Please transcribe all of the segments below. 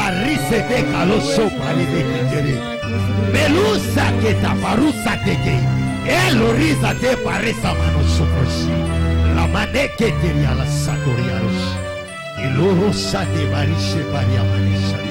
parise de caloso paride kitere. Belusa que taparusa teke. Eloriza de paresa mano soproshi. La mane que teria la satoriaros. Iloro sa de barishe baria manisha.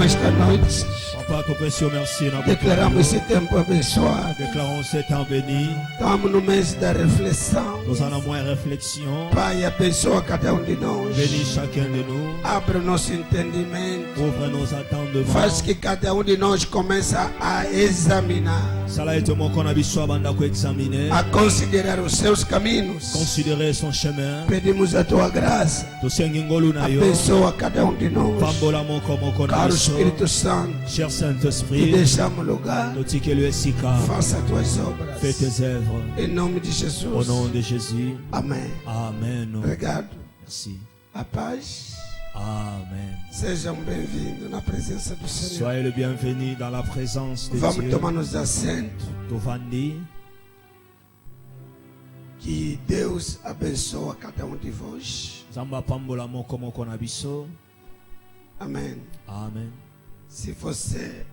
Esta noite Papa, ton précieux merci. declaramos esse tempo abençoado. Déclarons ce temps béni. Estamos no mês da reflexão. Nous en avons une réflexion. Pai, abençoa cada de nós. Bénis chacun de nous. Abre o nosso entendimento. Ouvre nos attendements. Faz que cada de nós comece a examinar, a considerar os seus caminhos. Considérer son chemin. Pedimos a tua graça. Abençoa cada de nós. Caro Espírito Santo. Cher Saint-Esprit. E deixamos lugar. Faça tuas obras. Fais tes œuvres. Em nome de Jesus. Au nom de Jésus. Amém. Amen. Obrigado. Merci. A paz. Amen. Sejam bem-vindos na presença do Senhor. Soyez le bienvenu dans la présence de Vamos Dieu. tomar nos assentos. Que Deus abençoe cada de vós. Amém. Amen. Se você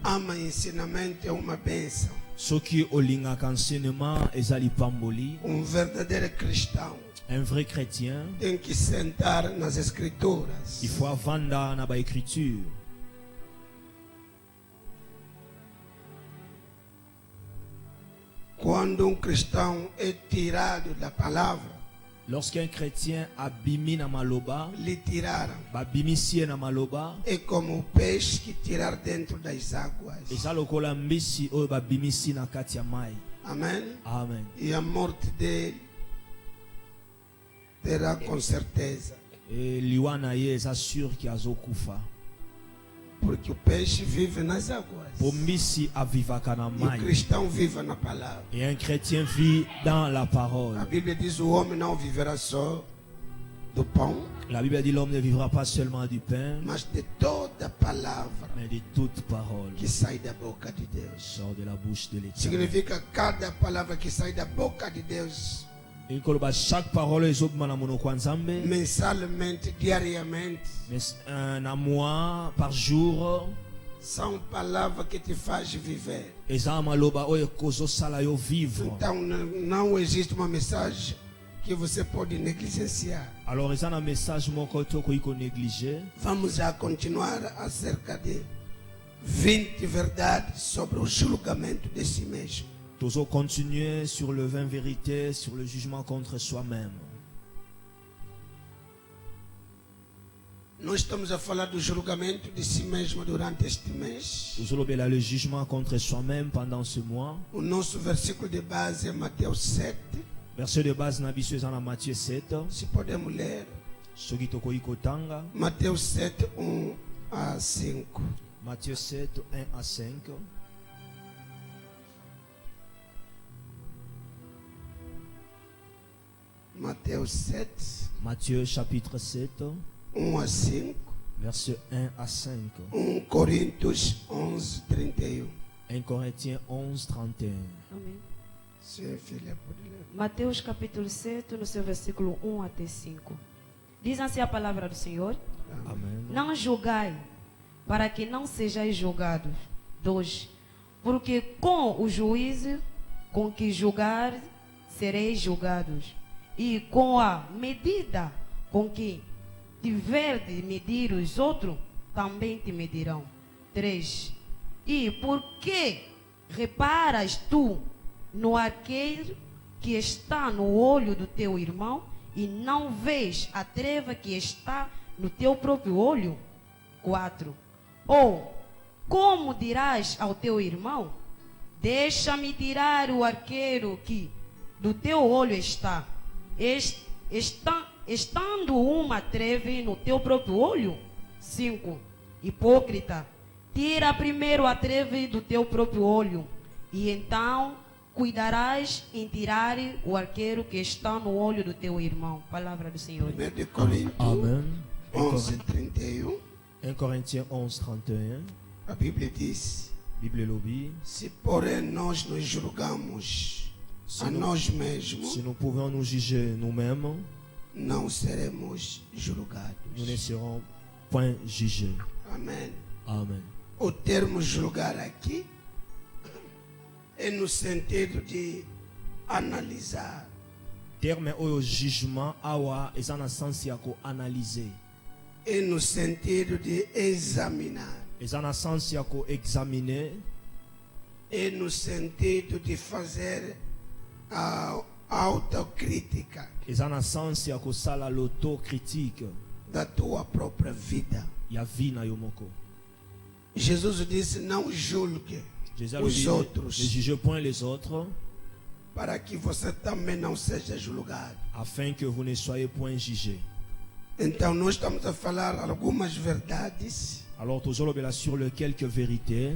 ama ensinamento, é uma bênção. Verdadeiro cristão. Un vrai chrétien, tem que sentar nas escrituras. Il faut avanda na ba écriture. Quando cristão é tirado da palavra, Lorsqu'un chrétien abimi na maloba, lhe tiraram. babimisie na maloba, É como o peixe que tirar dentro das águas. eza lokola mbisi oyo babimisi na kati ya mai. Amém? Amen. E a morte dele terá com certeza. E liwa na ye eza sûr ki azokufa. Porque o peixe vive nas águas. Po mbisi avivaka na E o mai. cristão vive na palavra. Et un chrétien vit dans la parole. A Bíblia diz: o homem não viverá só do pão, La Bible dit l'homme ne vivra pas seulement du pain, mas de toda palavra mais de toute parole que sai da boca de qui Deus. sort de la bouche de l'Éternel. Significa cada palavra que sai da boca de Deus, Et koloba chaque parole ezobima na monoko ya Nzambe, mensalmente, diariamente, mais un mois par jour, são palavras que te fazem viver. eza maloba oyo ekozosala yo vivre. Então não existe uma mensagem que você pode negligenciar. Alors eza na message moko tokoki konégliger. Vamos a continuar acerca de 20 verdades sobre o julgamento de si mesmo. Tozo continuer sur le 20 vérités, sur le jugement contre soi-même. Nós estamos a falar do julgamento de si mesmo durante este mês. Tozo lobela le jugement contre soi-même pendant ce mois. O nosso versículo de base é Mateus 7. Verset de base na biso eza na Matthieu 7. Se podemos ler, Soki tokoki kotanga. Mateus 7, 1 a 5. Matthieu 7, 1 à 5. Mateus 7, Matthieu chapitre 7, 1 a 5. verset 1 à 5. 1 Coríntios 11, 31. 1 Corinthiens 11, 31. Amém. Sim, filha, pode ler. Mateus capítulo 7, no seu versículo 1 até 5. Diz assim a palavra do Senhor: Amen. Não julgai, para que não sejais julgados. 2. Porque com o juízo com que julgar, sereis julgados. E com a medida com que tiver de medir os outros, também te medirão. 3. E por que reparas tu no arqueiro que está no olho do teu irmão e não vês a treva que está no teu próprio olho? 4. Ou como dirás ao teu irmão: deixa-me tirar o arqueiro que do teu olho está, estando uma treva no teu próprio olho? 5. Hipócrita, tira primeiro a treva do teu próprio olho, e então cuidarás em tirar o arqueiro que está no olho do teu irmão. Palavra do Senhor. 1 Coríntios Amen. 11, 31. 1 Corinthiens 11, 31. A Bíblia diz: Bible lobby. se porém nós nos julgamos a nós mesmos, Si nous pouvons nous juger nous-mêmes, não seremos nous ne julgados. serons point jugés. Amém. Amen. O termo julgar aqui é no sentido de analisar, Terme oyo jugement awa eza na sens ya ko analyser. é no sentido de examinar, Eza na sens ya ko examiner. é no sentido de fazer a autocrítica Eza na sens ya ko sala l'autocritique da tua própria vida. ya vie na yo moko. Jesus disse: não julgue Jésus a os dit, ne outros, jugez point les autres, para que você também não seja julgado. afin que vous ne soyez point jugés. Então nós estamos a falar algumas verdades Alors, tozolobela sur le quelques vérités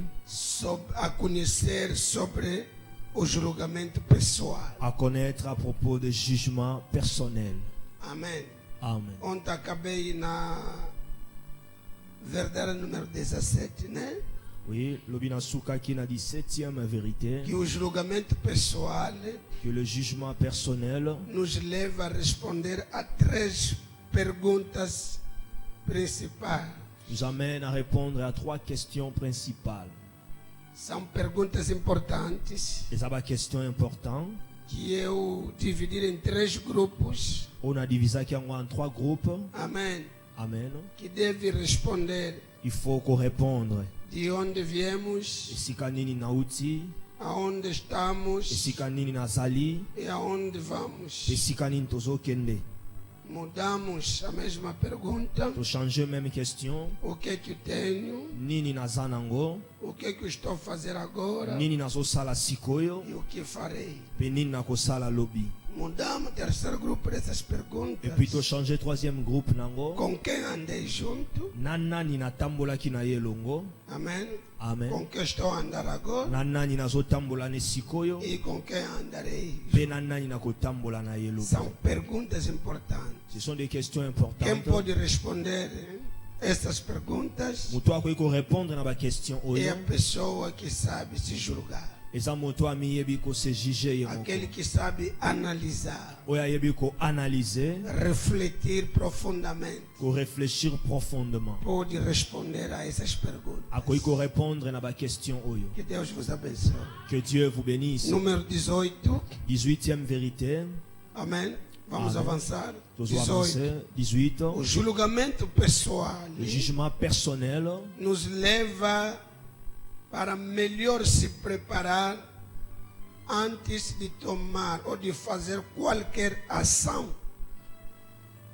a conhecer sobre o julgamento pessoal. à connaître à propos de jugement personnel. Amém. Amen. Ontem acabei na verdade número 17, né? Oui, lobina souka qui na 17e vérité, Que o julgamento pessoal que le jugement personnel nos leva a responder a 3 perguntas principais. nous amène à répondre à 3 questions principales. São perguntas importantes Et ça va question importante. que eu dividir em 3 grupos. On a divisé en 3 groupes. Amém. Amen. Que deve responder Il faut qu'on réponde. de onde viemos, Si kanini nauti, aonde estamos esika nini nazali e aonde vamos. esika nini tozokende. Mudamos a mesma pergunta. Tochanger même question. O que tenho? Nini naza nango? O que eu estou a fazer agora? Nini nazosala sikoyo? E o que farei? Pe nini nakosala lobi? Mudamos o terceiro grupo dessas Et perguntas. puis tochanger troisième groupe nango. Com quem andei junto? Nani natambolaki na ye longo? Amém. Amen. Com quem estou a andar agora? Nani nazotambola ne sikoyo? E com quem andarei? Pe nani nakotambola na ye lobi? São perguntas importantes. Ce sont des questions Quem importantes. pode responder essas perguntas Moto akoki répondre na ba question é oyo. a pessoa que sabe se julgar. Eza moto amiyebi ko se juger ye moko. Aquele que sabe analisar, Oyo ayebi ko analyser, refletir profundamente, ko réfléchir profondément. pode responder a essas perguntas. Akoki ko répondre na ba question oyo. Que Deus vos abençoe. Que Dieu vous bénisse. Número 18. 18e vérité. Amém. Vamos Amen. avançar. Tous 18. avancer. 18. O julgamento pessoal Le jugement personnel nos leva para melhor se preparar antes de tomar ou de fazer qualquer ação.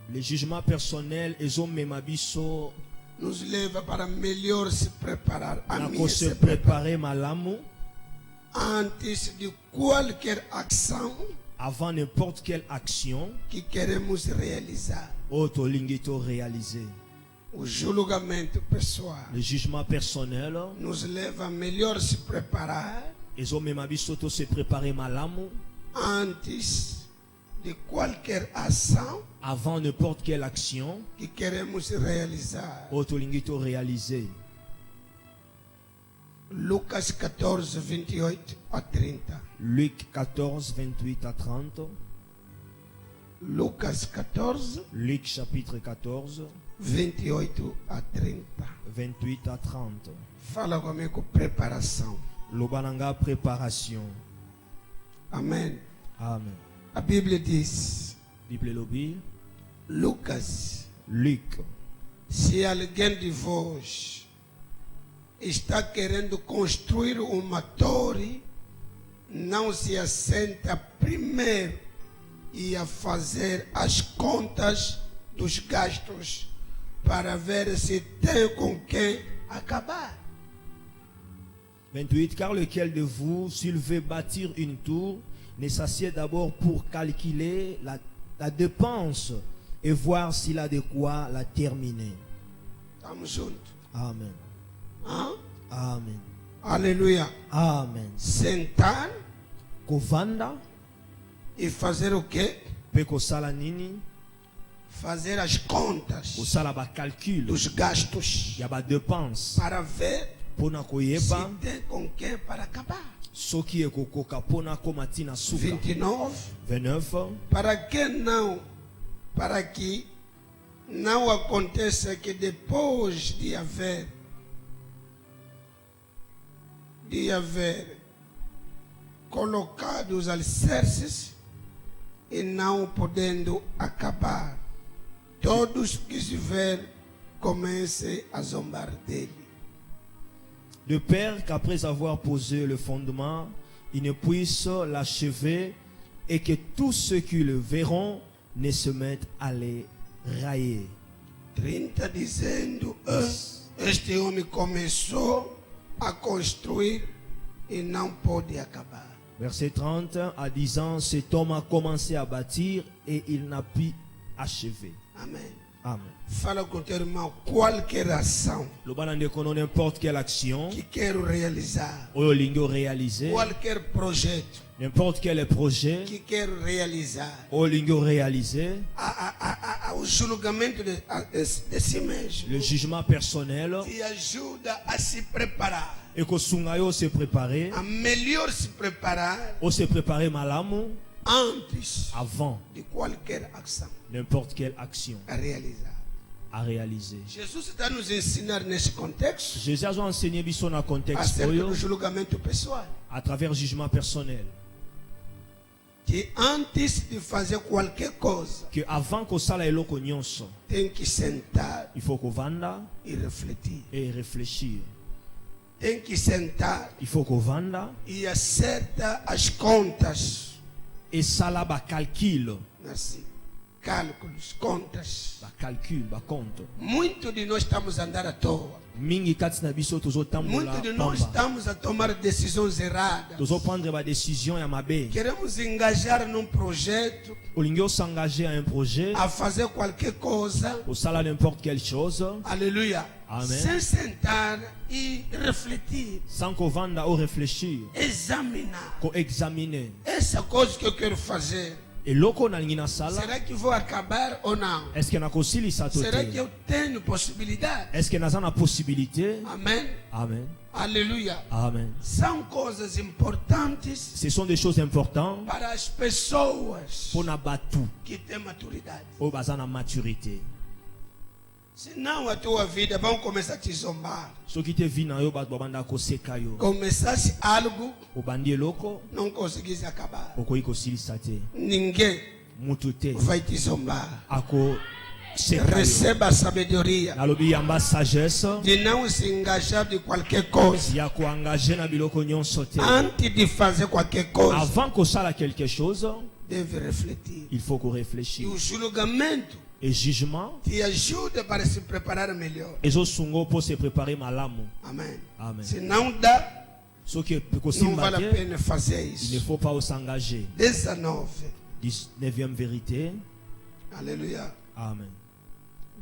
le jugement personnel ezomema biso Nos leva para melhor se preparar. A na mim ko se se preparar préparer malamu antes de qualquer ação avant n'importe quelle action que queremos realizar. oyo tolingi to réaliser. O julgamento pessoal Le jugement personnel nos leva a melhor se preparar ezomema biso to se préparer malamu antes de qualquer ação avant n'importe quelle action que queremos realizar. oyo tolingi to réaliser. Lucas 14, 28 a 30. Luc 14, 28 à 30. Lucas 14, Luc chapitre 14, 28 a 30. 28 à 30. Fala comigo, preparação. Lobananga préparation. Amém. Amen. A Bíblia diz, Bible lobi. Lucas, Luc. se alguém de vós está querendo construir uma torre, não se assenta primeiro e a fazer as contas dos gastos para ver se tem com quem acabar. 28. Car lequel de vous, s'il veut bâtir une tour, ne s'assied d'abord pour calculer la dépense et voir s'il a de quoi la terminer. Estamos juntos. Amen. Hã? Amen. Aleluia. Amen. Sentar Kovanda, e fazer o quê? peko sala nini, Fazer as contas kosala ba calcul, dos gastos ya ba dépense, para ver pona se koyeba, tem com quem para acabar. soki ekokoka pona komati na suka. 29. 29. Para que não aconteça que depois de haver colocado os alicerces e não podendo acabar, todos que se ver comecem a zombar dele. De peur qu'après avoir posé le fondement, il ne puisse l'achever et que tous ceux qui le verront ne se mettent à les railler. 30 dizendo, este homem começou a construir e não pôde acabar. Verset 30, à 10 ans, cet homme a commencé à bâtir et il n'a pu achever. Amém. Amen. Fala com teu irmão, qualquer ação Le banande kono n'importe quelle action, que quero realizar, oyo lingo réaliser, qualquer projeto n'importe quel projet, que quero realizar, oyo lingo réaliser, o julgamento de si mesmo le jugement personnel, te ajuda a se preparar, et que sunga yo se préparer, a melhor se preparar ou se préparer malamu antes avant de qualquer ação n'importe quelle action a realizar. à réaliser. Jesus está nos ensinar nesse contexto Jésus a enseigné biso na contexte acerca oyo do julgamento pessoal, à travers jugement personnel que antes de fazer qualquer coisa que avant ko sala eloko nyonso tem que sentar il faut ko vanda e refletir. et réfléchir. tem que sentar il faut kovanda e acerta as contas. esala bacalcule Assim, cálculos, contas. bacalcule baconto Muito de nós estamos a andar à toa. mingi kati na biso tozotambola Muito de nós pamba estamos a tomar decisões erradas. tozoprendre badécision ya mabe Queremos engajar num projeto, olingi osengage a un projet a fazer qualquer coisa. osala n'importe quelle chose Aleluia. Amen. Sem sentar e refletir, sans kovanda o réfléchir examinar. koexamine Essa coisa que eu quero fazer, eloko nalingi nasala será que vou acabar ou não? est-ce que nakosilisa to Será que te eu tenho possibilidade? est-ce que naza na possibilité Amém. amen Aleluia. amen São coisas importantes ce sont des choses importantes para as pessoas mpona batu que têm maturidade. oyo baza na maturité Senão a tua vida vão começar a te zombar. soki te vi na yo bato babanda koseka yo Começasse algo, obandi eloko não conseguisse acabar. okoki kosilisa te Ninguém mutu te vai te zombar. akoseka yo Receba a sabedoria nalobi yamba sagesse de não se engajar de qualquer coisa. ya koengage na biloko nyonso te Antes de fazer qualquer coisa, avant kosala quelque chose deve refletir. il faut E koréfléchir o julgamento et jugement te ajuda para se preparar melhor. ezosunga mpo se préparer malamu Amém. amen Se não dá, soki não kosimba vale a te pena fazer il ne isso. faut pas s'engager 19. 19e vérité Aleluia. amen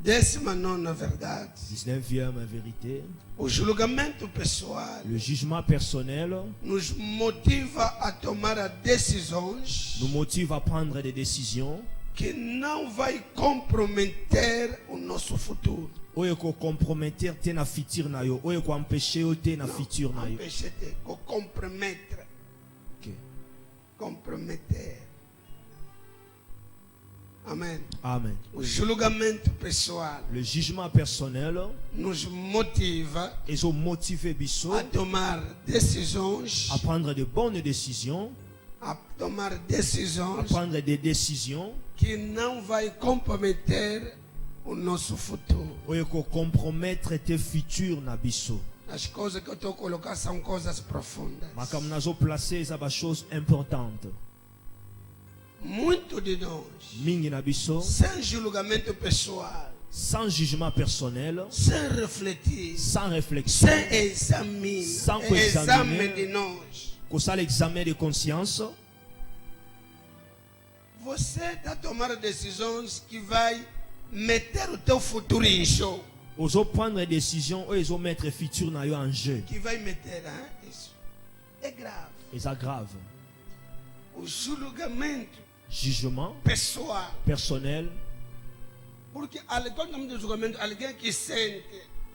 19ª verdade. 19e vérité O julgamento pessoal le jugement personnel nos motiva a tomar decisões nous motive à prendre des décisions que não vai comprometer o nosso futuro. oyo compromettre te na futur na yo oyo empêcher yo te na Não, futur na yo empêcher-te, comprometer. Ok. Comprometer. Amém. amen O julgamento pessoal le jugement personnel nos motiva ezomotive biso a tomar decisões, à prendre de bonnes décisions a tomar à decisões prendre des décisions que não vai comprometer o nosso futuro. oyo compromettre te futur na biso As coisas que eu estou colocando são coisas profundas. makambo nazoplace eza bachose importante Muito de nós, mingi na biso sem julgamento pessoal, sans jugement personnel sem refletir, sans réflexion sem exame, Sans exame examiner. de nós, kosala examen de conscience você está tomando decisões que vai meter o teu futuro em show. ozoprendre décision oyo ezomettre futur na yo en jeu Que vai meter, isso é grave. eza grave O julgamento jugement pessoal, personnel porque quando estamos de julgamento, alguém que sente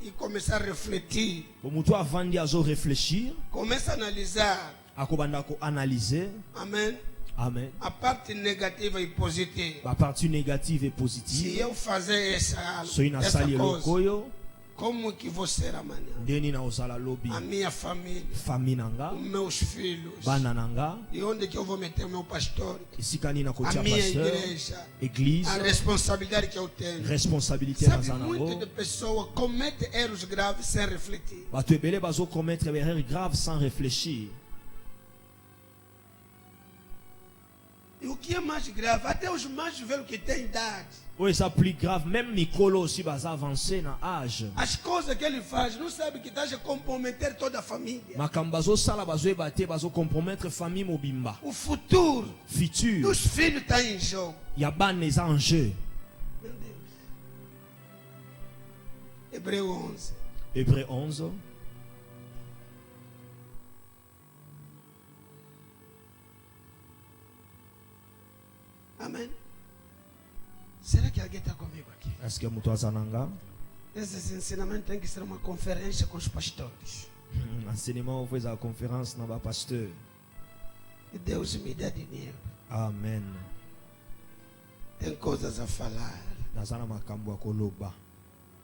e começa a refletir, bo motu avandi azoréfléchir começa a analisar, akobanda koanalyse amém, amen a parte negativa e positiva. bapartie négative et Se positive eu fazer essa soki nasali eloko coisa, oyo como que vou ser amanhã? ndeni na ozala lobi A minha família, famille na nga os meus filhos, bana na nga e onde que eu vou meter o meu pastor? esika nini A nakotia minha pasteur igreja, église a responsabilidade que eu tenho. responsabilité Sabe, naza muitas nango de pessoas cometem erros graves sem refletir. bato ebele bazokommettre erreur grave sans réfléchir E o que é mais grave, até os mais velhos que têm idade, oyo eza plus grave même mikolo aussi baza avancé na âge as coisas que ele faz, não sabe que está a comprometer toda a família. makambo bazosala bazoyeba te bazocompromettre famille mobimba O futuro futur dos filhos está em jogo. ya bana eza en jeu Meu Deus. Hebreu 11. Hébreu 11 Amém. Será que alguém está comigo aqui? est-ce que moto aza na nga Esses ensinamentos tem que ser uma conferência com os pastores. enseignement fo ezala conférence na bapasteur E Deus me dá dinheiro. amen Tem coisas a falar. naza na makambo ya koloba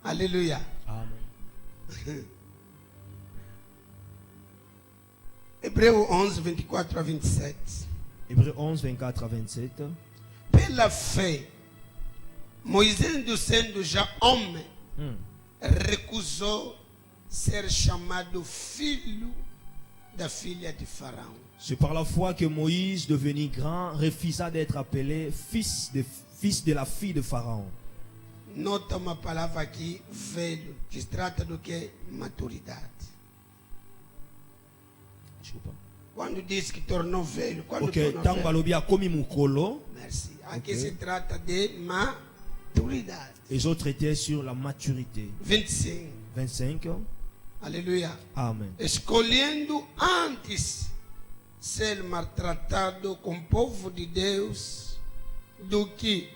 Aleluia. amen Hebreu 11, 24 a 27. Hébreu 11 24 à 27 Pela fé, Moisés, sendo já homem, recusou ser chamado filho da filha de Faraó. C'est par la foi que Moïse, devenu grand, refusa d'être appelé fils de la fille de Pharaon. Nota uma palavra aqui, velho, que se trata do que? Maturidade. Desculpa. Quando diz que tornou velho, quando Ok, tornou tango velho? balobi akomi mukolo. Merci. Aqui Ok. se trata de maturidade. Les autres étaient sur la maturité. 25. 25. Aleluia. Amen. Escolhendo antes ser maltratado com o povo de Deus do que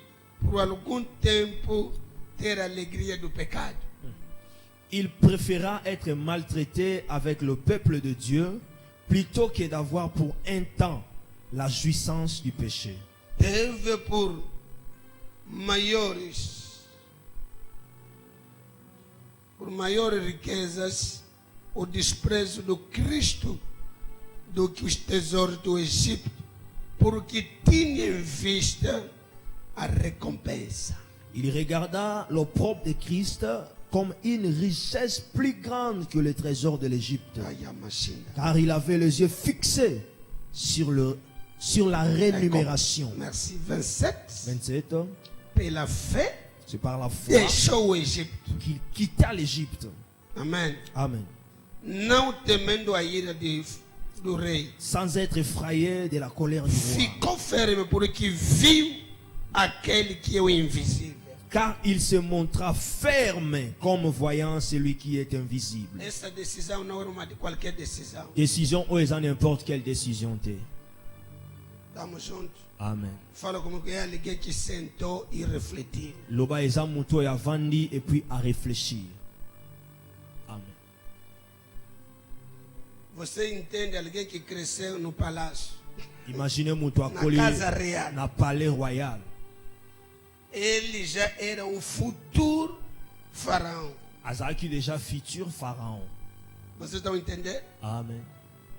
por algum tempo ter a alegria do pecado. Il préféra être maltraité avec le peuple de Dieu plutôt que d'avoir pour un temps la jouissance du péché. Teve por maiores riquezas o desprezo do Cristo do que os tesouros do Egito, porque tinha em vista a recompensa. Il regarda l'opprobre de Christ comme une richesse plus grande que les trésors de l'Égypte, car il avait les yeux fixés sur la rémunération. Merci. 27. 27. Pela fé, C'est par la foi deixou o Egito. qu'il quitta l'Égypte. Amém. Amen. Não temendo a ira do rei. Sans être effrayé de la colère du roi. Ficou firme porque viu aquele que é o invisível. Car il se montra ferme comme voyant celui qui est invisible. Essa decisão não era uma de qualquer decisão. Décision ou n'importe quelle décision t'es. Estamos juntos. Amen. Fala como que é alguém que sentou e refletiu. Loba eza muto ya vandi et puis à réfléchir. Amen. Você entende alguém que cresceu no palácio, Imaginez muto na akoli casa real. na palais royal. Ele já era o futuro faraó. Azaki déjà futur pharaon. Vocês estão entendendo? Amen.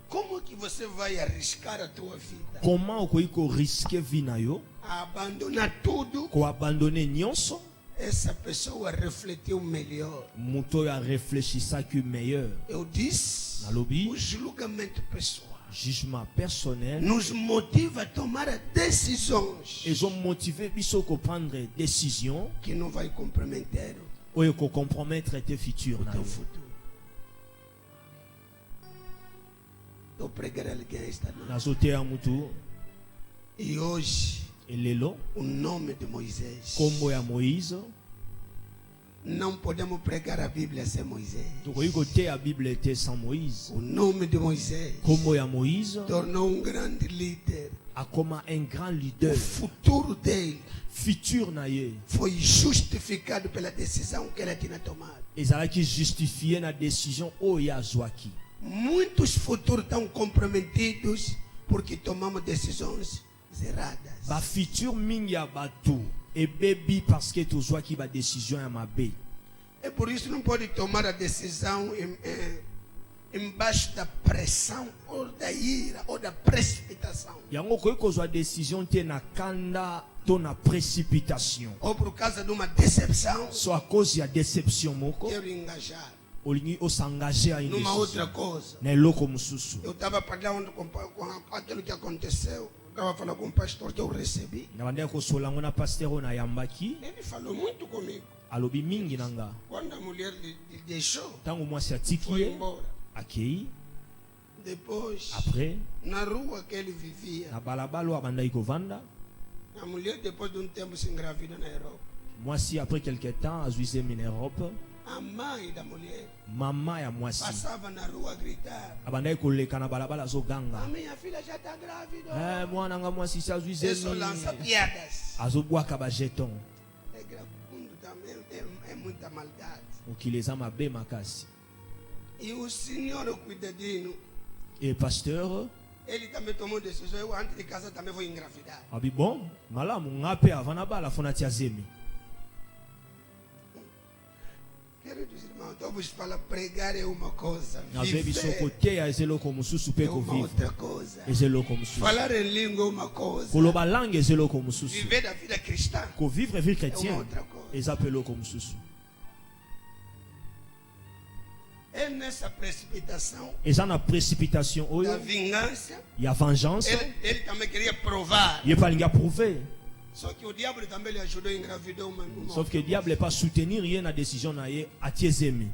Como que você vai arriscar a tua vida? Comment okoiko risquer vinayo A abandonar tudo? ko abandonner nyonso? Essa pessoa refletiu melhor. Muto ya réfléchissa que meilleur. Eu disse, Nalobi. o julgamento pessoal Jugement personnel. nos motiva a tomar decisões Ils ont motivé biso ko prendre décision que não vai comprometer ou ko compromettre tes futurs o na teu yo. futuro. Estou pregando alguém esta noite. Nazotea mutu E hoje, elelo o nome de Moisés. kombo ya Moïse. Não podemos pregar a Bíblia sem Moisés. Tokoiko te a Bible était sans Moïse. O nome de Moisés Kombo ya Moïse tornou grande líder. a comme un grand O leader. futuro dele Futur na ye. foi justificado pela decisão que ele tinha tomado. Ezalaki justifié na décision oyo azwaki. Muitos futuros estão comprometidos porque tomamos decisões erradas. Ba futur mingi ya bato ebebi parce que tozwaki ba décision ya mabe. É por isso que não pode tomar a decisão embaixo da pressão ou da ira ou da precipitação. Yango koyi kozwa décision te na kanda to na précipitation. Ou por causa de uma decepção, So à cause ya déception moko quero engajar olingi osangager a une numa outra décision. coisa. Na eloko mosusu. Eu estava falando com aquilo que aconteceu. Estava falando com o pastor que eu recebi. Na bandeko kosola ngo na pasteur oyo na yambaki Ele falou muito comigo. alobi mingi nanga. Quando a mulher lhe deixou, Tango mwasi atiki foi ye embora. akei. Depois, Après na rua que ele vivia, na balabala oyo abandaki kovanda. a mulher depois de um tempo se engravida na Europa. Mwasi après quelque temps azwi semi na Europe. A mãe da mulher Mama ya mwasi passava na rua a gritar: abandaki koleka na balabala a azoganga. minha filha já está grávida. Mwana nga mwasi si azwi Ele só lança semi. piadas. Azobwaka bajeton. Mundo também é muita maldade. mokili eza mabe makasi. E o senhor, o cuidadinho, Et pasteur ele também tomou decisão. Eu, antes de casar, também vou engravidar. abi bon malamu nga mpe avant na bala fona tia zemi. Queridos irmãos, então vos falar, pregar é uma coisa, Nazebi biso viver koteya eza eloko mosusu mpe é uma kovivre outra coisa. eza eloko mosusu. Falar em língua é uma coisa. Koloba langue eza eloko mosusu. Viver a vida cristã Kovivre vie é uma chrétienne outra coisa. eza mpe eloko mosusu. é nessa precipitação eza na précipitation da oyo vingança. ya vengeance Ele também queria provar. ye palingi aprouver. Só que o diabo também lhe ajudou a engravidar uma Sauf que le diable n'est pas soutenir rien na décision na ye atiezemi.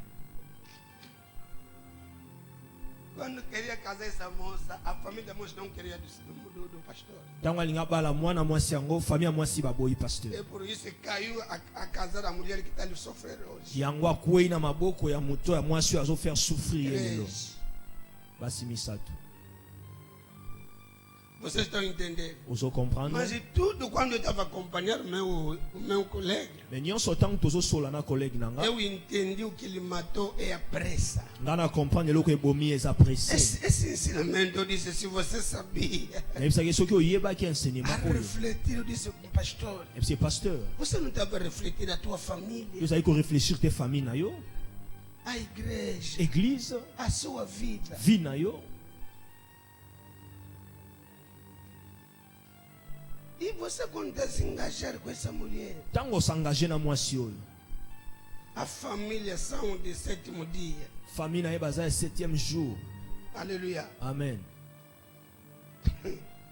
Quando queria casar essa moça, a família da moça não queria do pastor. Tango alinga bala mwana mwasi yango famille mwasi baboyi É pasteur. por isso que caiu a casar a mulher que está lhe sofrendo hoje. Yango akwei na maboko ya moto ya mwasi oyo azofaire souffrir ye lelo. 3. Basi misato. Vocês estão entendendo? Ozo comprendre? Mas e tudo quando eu estava acompanhando o meu colega, Mais nyonso tango tozosola na collègue nanga, eu entendi o que ele matou é a pressa. nga na comprendre eloko ebomi eza pressé. Esse ensinamento, eu disse, se você sabia, Nayebisaki soki oyebaki enseignement a oyo. refletir, eu disse, pastor, Ebisi pasteur, você não estava a refletir a tua família, yo ozali korefléchir te famille na yo, a igreja, église, a sua vida. vie na yo. E você quando está se engajar com essa mulher, Tango osengage na mwasi oyo, a família são de 7º dia. famille na ye baza ya 7e jour. Aleluia. Amen.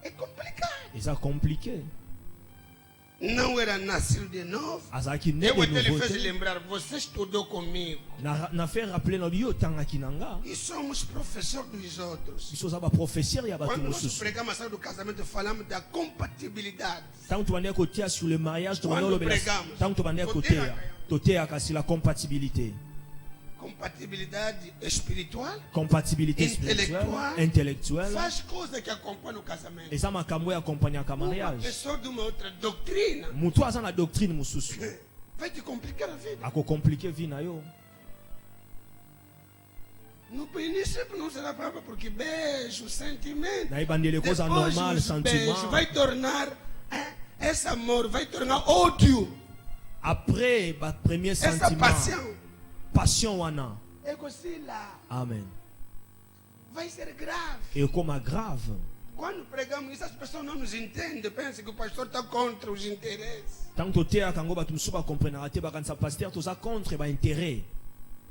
É complicado. Eza compliqué. Não era nascido de novo. Azalaki ne Eu de até lhe nouveau fez te. lembrar, você estudou comigo. Na fait rappeler na yo otangaki na nga. E somos professores dos outros. Biso oza baprofesseur ya bato Quando nós mosusu. pregamos a sala do casamento, falamos da compatibilidade. Tango tobandaki kotia sur le mariage, tobandaki Quando kolobela. pregamos, Tango tobandaki toteaka koteya, yango. toteyaka sur la compatibilité. Compatibilidade espiritual. Compatibilité spirituelle, Intellectuelle. intellectuelle. Faz coisas que acompanham o casamento. Eza makambo oyo akompagnaka Uma mariage. pessoa de uma outra doutrina Moto aza na doctrine mosusu. vai te complicar a vida. Akokomplike vi na yo. No princípio não será próprio porque beijo, sentimento. Na ebandele Depois coisa normal, os sentiment. beijos vai tornar esse amor vai tornar ódio. Après, ba premier Essa sentiment, paixão passion wana. ecosila Amen. vai ser grave. Et comme grave. Quando pregamos isso, as pessoas não nos entendem. Pensam que o pastor está contra os interesses. Tant que tu es à Kango, tu ne pas comprendre. Tu es pasteur, tu es contre intérêt.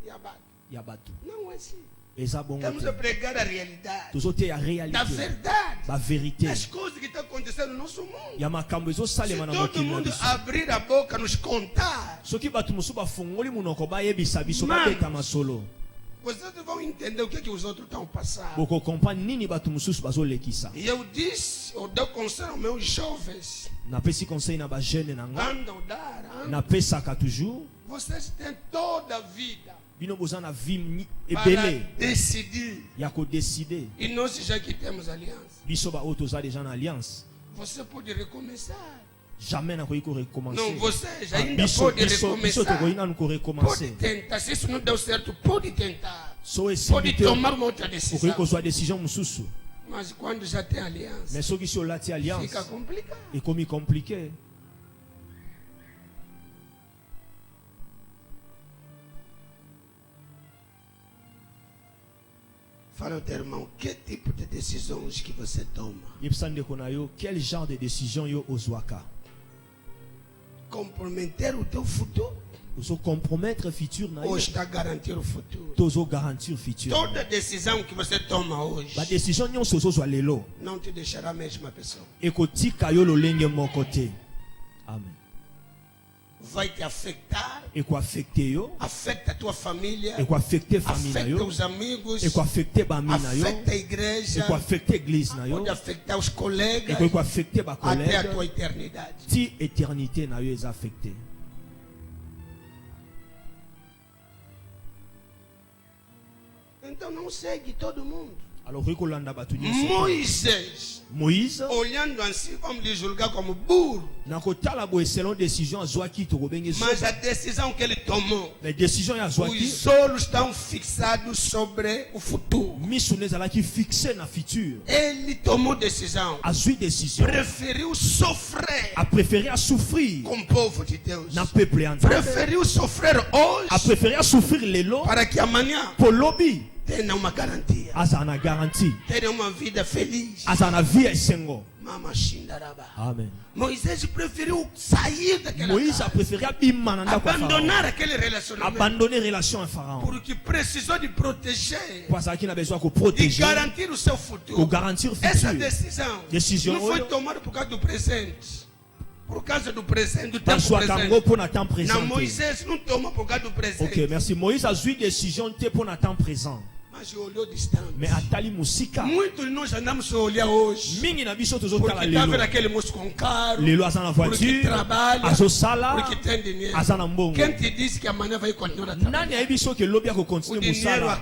E abate. Ya batu. Não é assim. Et ça bon. Estamos a pregar a realidade. Tu es à réalité. Da verdade. La vérité. Das coisas que estão acontecendo no nosso mundo. Ya makambo ezo Se salema na todo mundo mokili. abrir a boca nos contar, Soki batu musuba fongoli munoko ba yebisa biso Man. ba beta masolo. vocês vão entender o que os outros estão passando. Boko comprendre nini batu mususu bazolekisa. E eu disse, eu dou conselho aos meus jovens. Na pesi conseil na ba jeune nanga. Andam dar, Na pesaka toujours. vocês têm toda a vida Bino boza na vie para ebele. decidir. Ya ko décider. E nós já que temos aliança, Biso ba auto za déjà na alliance. você pode recomeçar. Jamais na ko recommencer. Não, você já Ah, ainda biso pode biso recomeçar. to ina no Pode recommencer. tentar. Se isso não deu certo, pode tentar. So esi Pode bite. tomar uma outra Okoki decisão. kozwa décision mususu. Mas quando já tem aliança, Mais soki si olati alliance fica complicado. ekomi compliqué. Fala ao teu irmão, que tipo de decisões que você toma? Yebisa ndeko na yo, quel genre de décision yo ozwaka? Comprometer o teu futuro Ozo compromettre futur na ou yo. está a garantir o futuro? Tozo garantir futur. Toda decisão que você toma hoje Ba décision nyonso ozozwa lelo não te deixará a mesma pessoa. ekotika yo lolenge moko te. Amen. Vai te afetar, Ekoaffecte yo, afeta a tua família, ekoaffecte famille na afeta yo, os amigos, ekoaffecte bami na yo, afeta a igreja, ekoaffecte église na yo, pode afetar os colegas ekoaffecte ba até a tua collègue. eternidade. Ti éternité na yo eza affecté. Então não segue todo mundo. Alors okoki kolanda bato nyonso. Moisés, Moïse olhando assim, vamos lhe julgar como burro. na kotala boye selon décision azwaki tokobenge Mas zoba. a decisão que ele tomou, Mais décision ya azwaki os olhos estão fixados sobre o futuro. miso ne ezalaki fixe na futur. Ele tomou decisão, Azwi décision. preferiu sofrer A préféré à souffrir com o povo de Deus. na peuple entier. Preferiu sofrer hoje A préféré à souffrir lelo para que amanhã pour lobby. tenha uma garantia, Aza na garantie. tenha uma vida feliz. Aza na vie esengo. Mama Shindaraba. Amen. Moïse préférait saillir de quelle Moïse a préféré abandonner quelle relation. Abandonner relation à Pharaon. Pour qu'il précise de protéger. Parce qu'il a besoin de De protéger. garantir le seu futur. Pour garantir le Et sa futur. décision. Nous faut tomber pour cause du présent. Pour cause du présent, du temps présent. Moïse, nous tombons pour cause du présent. Ok, merci. Moïse a eu une décision pour le temps présent. Mais à Tali Musika, mingi na biso tozo tala lelo. Lelo asa na voiture, azo sala, asa na mbongo. Nani ayebi so ke lobi ako continue musala.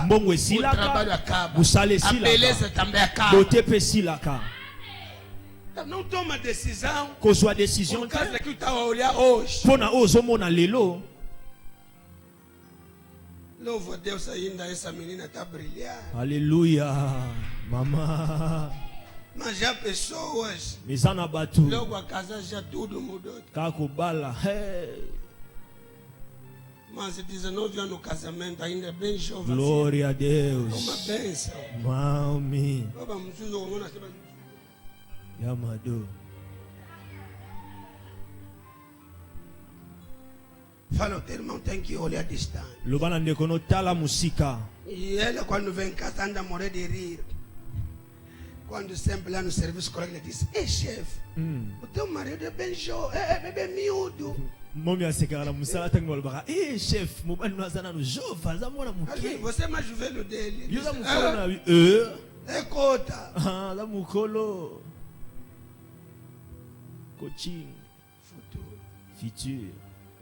Mbongo esilaka, musala esilaka, bote pe silaka. Kozwa décision pona ozo mona lelo. Louve Deus ainda, essa menina está brilhando. Aleluia, mamãe. Mas já pessoas, Mizana batu. logo a casa já tudo mudou. Kako bala. Hey. Mas 19 anos no casamento, ainda bem jovem. Glória a É Deus. uma bênção. Mami. Vamos Yamado. fala, o teu irmão tem que olhar distante. Lobana ndekono tala musika. E ele, quando vem em casa, anda a morrer de rir. Quando sempre lá no serviço, o colega diz: Ei, chefe, o teu marido é bem jovem, é bem miúdo. Momi asekara musala tango balbaka. Eh, chef, mobani nazana no jova, zamona muke. Você é mais velho dele. Yuza mukolo na É cota. Ah, la mukolo. Coaching, futur.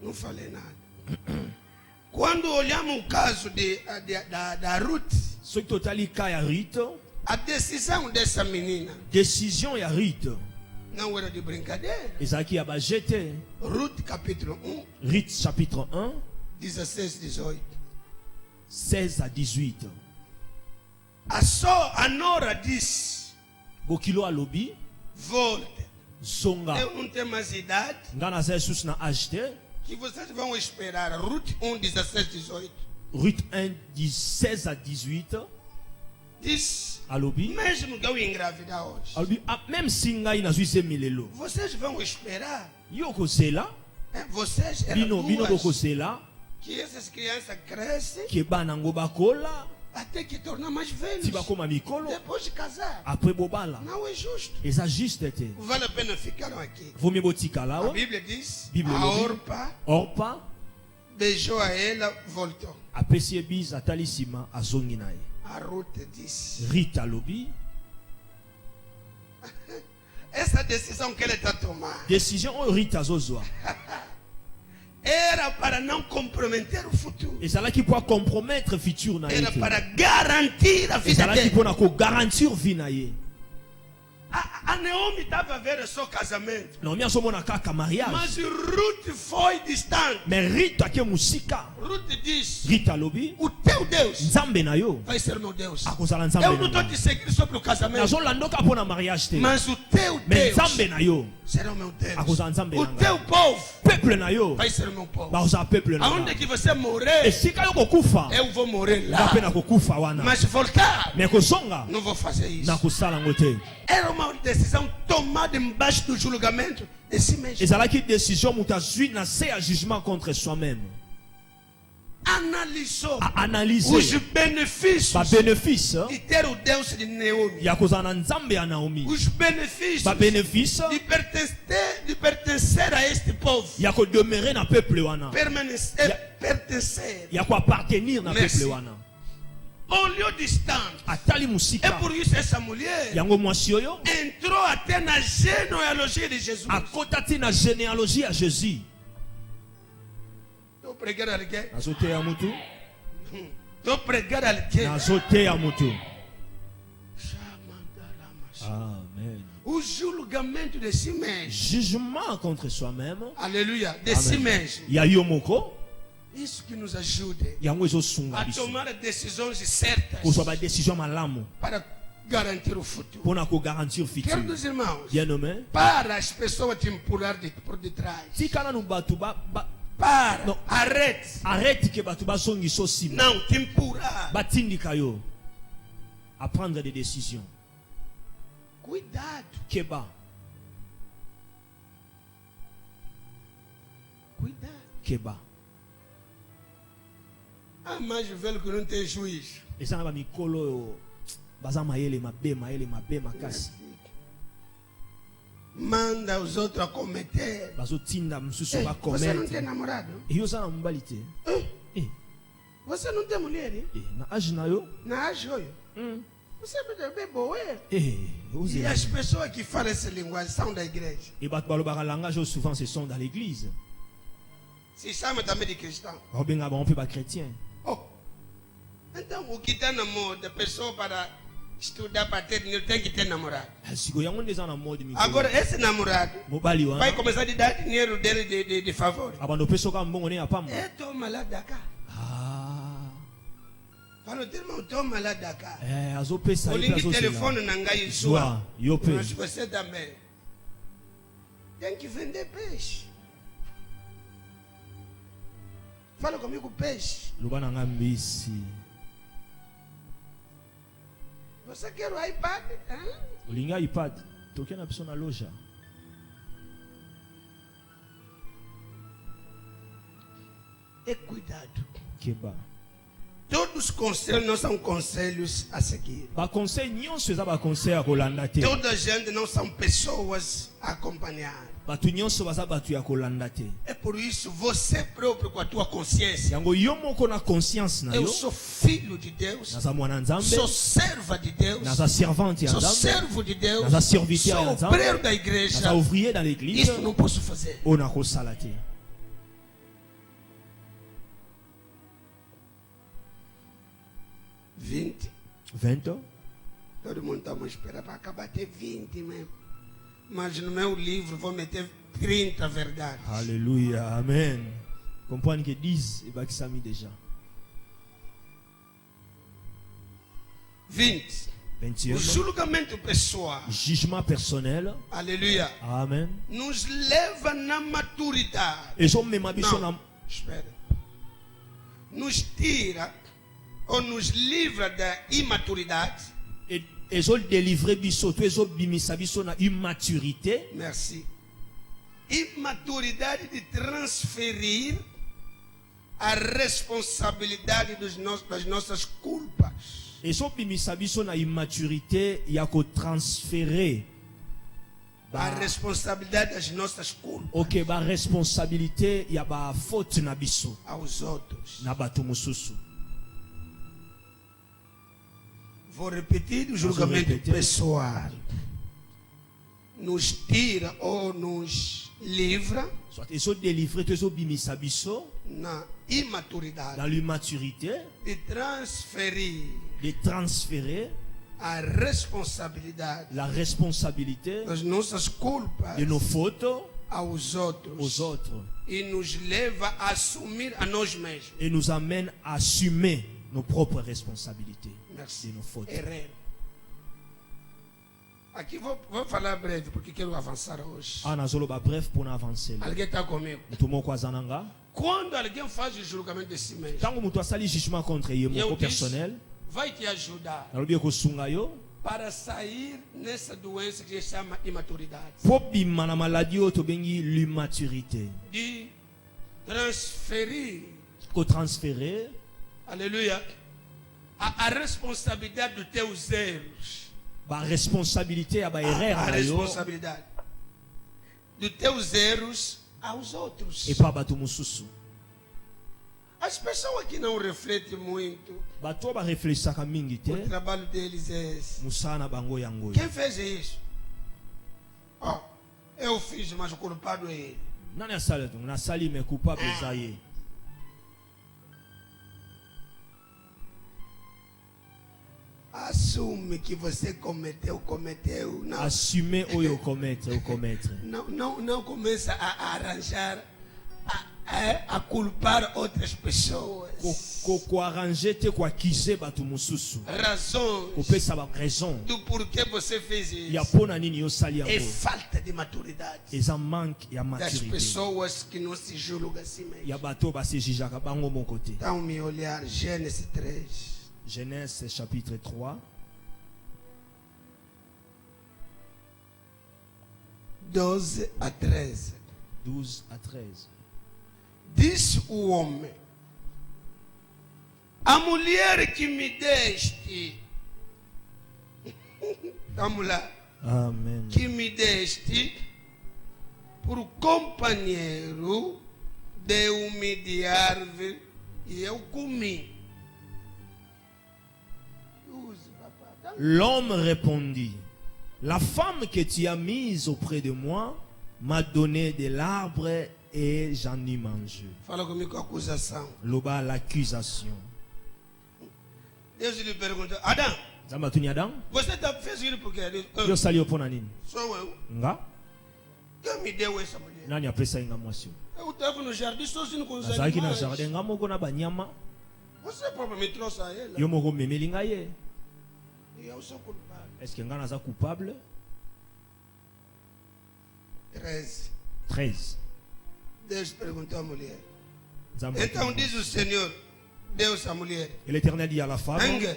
Não falei nada. Quando olhamos o caso da Ruth, Ce que totali kaya Rito, a decisão dessa menina décision ya Rito. não era de brincadeira. Ezaki abajete. Ruth capítulo 1, Rite chapitre 1, 16, 18. 16 à 18. A Nora disse: Bokilo alobi, volte. zonga. Eu não tenho mais idade. Ngana zesus na acheté. Que vocês vão esperar. Ruth 1, 16, 18. Rite 1, 16 à 18. Diz: Alobi. mesmo que eu engravidar hoje, Alobi, même si ngai na zuise milelo. vocês vão esperar. Yoko sela, Vocês bino bino boko duas, sela, que essas crianças crescem ke bana ngo bakola, até que tornar mais velhos. ti bakoma mikolo, Depois de casar. après bobala. Não é justo. Eza juste te. Vale a pena ficar aqui. Vomi botika A lawa. Bíblia diz: Bíblia a lobi. Orpa Orpa, beijou a ela, voltou. apesi ebiz atalisima azongi nae. A Ruth disse: Rite alobi, essa decisão que ele está tomando décision o Rite azozwa. era para não comprometer o futuro. Ezalaki po compromettre futur na Era ye. para garantir a vida Ezalaki dele. po na ko garantir vie na ye. A Naomi estava a ver só casamento. Na mi azomona kaka mariage. Mas Ruth foi distante. Mais Rite ake musika. Ruth diz: Rite alobi, o teu Deus nzambe na yo. vai ser meu Deus. Akozala nzambe Eu na não estou yo. te seguindo sobre o casamento, Nazolandoka po na mariage te. mas o teu Mais Deus nzambe na yo. será o meu Deus. Akozala nzambe O na teu ngai. povo Peuple na yo. vai ser o meu povo. Bakozala peuple na Aonde ngai. que você morrer, Esika yo kokufa. eu vou morrer Nga lá. pe na kokufa wana. Mas voltar, Mais kozonga não vou fazer isso. na kosala ngo te. Era uma decisão tomada embaixo do julgamento de si mesmo. Ezalaki décision mutu azwi na se ya jugement contre soi-même. Analisou A analyser os benefícios ba bénéfice de ter o Deus de Naomi. ya kozala na nzambe ya Naomi. Os benefícios Ba bénéfice de pertencer a este povo. ya ko demeurer na peuple wana. Pertencer. Ya ko appartenir na Merci. peuple wana. Olhou distante. Atali É musika. por isso essa mulher Yango mwasi oyo entrou até na genealogia de Jesus. akotati na généalogie ya Jésus. Estou pregando alguém. Nazoteya mutu. Estou pregando alguém. Nazoteya mutu. Amen. O julgamento de si mesmo. Jugement contre soi-même. Aleluia. De si mesmo. Ya yo moko. Isso que nos ajude Yango ezosunga a biso. tomar decisões certas Kozwa ba décision malamu. para garantir o futuro. Pona ko garantir futur. Queridos irmãos, Bien nommé. para as pessoas te empurrar por detrás. Tika na batu ba Para. Não. Arrête. arrête que batu bazongi so sima. Não, te empurrar. Batindika yo. À prendre des décisions. Cuidado. Keba. Cuidado. Keba. Ah, mas velho que não tem juízo. Eza na ba mikolo baza mayele mabe makasi. Manda os outros a cometer. Bazotinda mususu ba Você não tem comete. namorado? E yo za na mobali te. Você não tem mulher? Hein? Na age na yo. Na ajoio. Você é bem boa. Oze. E as pessoas que falam essa linguagem são da igreja. Et bato balobaka langage oyo souvent ce sont dans l'église. Se chama também de cristão. Babenga bango mpe ba chrétien. Oh. Então, o que está na moda, a pessoa para estudar, para ter dinheiro, tem que ter namorado. Siko yango nde eza na mode mikolo. Agora, esse namorado Mobali vai wana. começar a dar dinheiro dele de favor. Abando opesa oka mbongo ne ya pamba. Toma lá da cá. Fala, irmão, toma lá da cá. Azopesa O ye link mpe azozela. telefone na ngai Zwa, sua. yo mpe. Mas você também tem que vender peixe. Fala comigo, peixe. Loba na nga mbisi. Você quer o iPad? Hein? Olinga ipad. Toke na biso na loja. E cuidado. Keba. Todos os conselhos não são conselhos a seguir. Ba conseil nyonso eza ba conseil ya kolanda te. Toda a gente não são pessoas a acompanhar. Bato nyonso baza bato ya kolanda te. É por isso, você próprio com a tua consciência. Yango yo moko na conscience na Eu yo. sou filho de Deus. Naza mwana nzambe. Sou serva de Deus. Naza servante ya Sou nzambe. servo de Deus. Naza serviteur ya Sou nzambe. obreiro da igreja. Naza ouvrier dans l'église. Isso não posso fazer. Oyo nakosala te. 20. Todo mundo está a esperar para acabar até 20 mesmo. Mas no meu livro vou meter 30 verdades. Alléluia, amen. Comprendre que 10 ebakisami déjà. 20. 21. O julgamento pessoal, Jugement personnel. aleluia, Amen. nos leva na maturidade. Ezomema biso na Não, espera. Nos tira ou nos livra da imaturidade. ezodélivre biso to ezobimisa biso na immaturité. Merci. Imaturidade de transferir a responsabilidade das nossas culpas. Ezobimisa biso na immaturité ya kotransférer A responsabilidade das nossas culpas ba responsabilité ya ba faute na biso aos outros. na bato mosusu. Vou repetir: o julgamento repetir. pessoal nos tira ou nos livra Soit ezodélivre to ezobimisa biso na dans imaturidade l'immaturité de transferir de transférer a responsabilidade la responsabilité das nossas culpas de nos fautes aos outros aux autres e nos leva a assumir a nós mesmos. et nous amène à assumer nos propres responsabilités Merci. de nos fautes. Herrero. Aqui vou falar breve porque quero avançar hoje. Nazoloba bref pour avancer. Alguém está comigo? Mutu moko aza na nga. Quando alguém faz o julgamento de si mesmo, Ntango mutu asali jugement contre ye eu moko disse, personnel, vai te ajudar nalobi ekosunga yo para sair nessa doença que se chama imaturidade. po bima na maladie oyo tobengi l'immaturité. De transferir, Kotransférer aleluia, a responsabilidade dos teus erros. ba responsabilité ya ba erreur A na yo responsabilidade dos teus erros aos outros. epa bato mosusu. As pessoas que não refletem muito, Bato ba réfléchissaka mingi te, o trabalho deles é esse. musala na bango yango. Quem fez isso? Oh, eu fiz, mas o culpado é ele. Nani asali to? Nasali me coupable eza ye. Assume que você cometeu. Não, Assumer oyo commettre. não começa a arranjar, a culpar outras pessoas. Ko arranger te ko accuser bato mosusu. Razões Kopesa ba raison. do porquê você fez Ya isso. pona nini yo sali É yango. falta de maturidade Eza manque ya das maturité. pessoas que não se julgam a si mesmas. Ya bato basejijaka bango moko te. Então, me olhar, Gênesis 3. Genèse chapitre 3. 12 a 13. 12 à 13. Disse o homem: a mulher que me deste, vamos lá, Amen. que me deste por companheiro, deu-me de árvore e eu comi. L'homme répondit, la femme que tu as mise auprès de moi m'a donné de l'arbre et j'en ai mangé. Fala comigo, acusação. Loba l'accusation. Deus lhe perguntou: Adão, Zamba tuni Adam? você fez isso porque Yo sali opona nini? sou eu. Nga? Quem me deu essa mulher? Nani apesa inga mwasio? Eu estava no jardim sozinho com os Azaki na animais. jardin nga moko na banyama. Você próprio me trouxe a ela. Yo moko memeli nga ye. E eu sou culpado. Est-ce que nga naza coupable? 13. 13. Deus perguntou à mulher. Nzambe Então akamwambia. diz o Senhor, Deus à mulher: Et l'Éternel dit à la femme, Angue,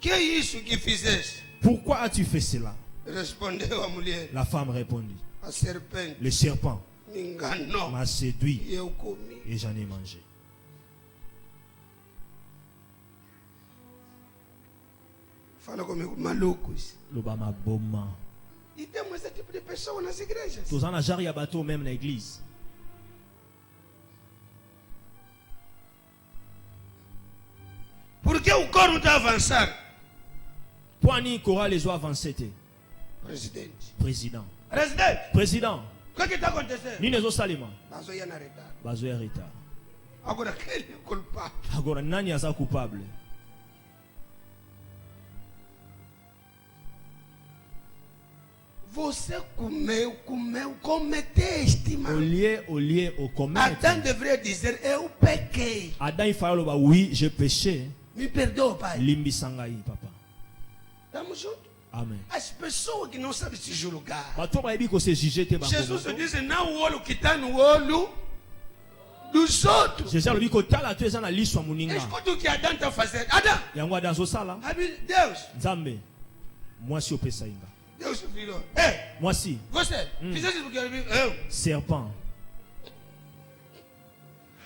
que é isso que fizeste? pourquoi as-tu fait cela? Respondeu a mulher: La femme répondit, a serpente le serpent me enganou m'a séduit e eu comi. et j'en ai mangé. Fala comigo, malucos. Loba maboma. E temos esse tipo de pessoa nas igrejas. Tozana jari ya bateau même na église. Porque o corno está a avançar. Poani kora les oies avancés te. Presidente. Président. Presidente, Président. o que está acontecendo? Nini ezo salima. Mas eu ia na retard. Bazo ya retard. Agora, quem é o culpado? Agora nani aza coupable? Você cometeste, Au mano. lieu au commettre. Adão deveria dizer: eu pequei. Adam il fallait loba oui, j'ai péché. Me perdoa, pai. Limbi sangai papa. Estamos juntos. Amen. As pessoas que não sabem se julgar. Bato ba yebi ko se juger te ba. Jesus disse: não o olho que está no olho dos outros. Jésus alobi ko tala to eza na liswa muninga. Escuta o que Adão está fazendo. Adão, Yango Adam zo sala. Deus, Nzambe. Moi si opesa inga. Deus virou. Ei, Moi si você, fizeste porque eu. serpent.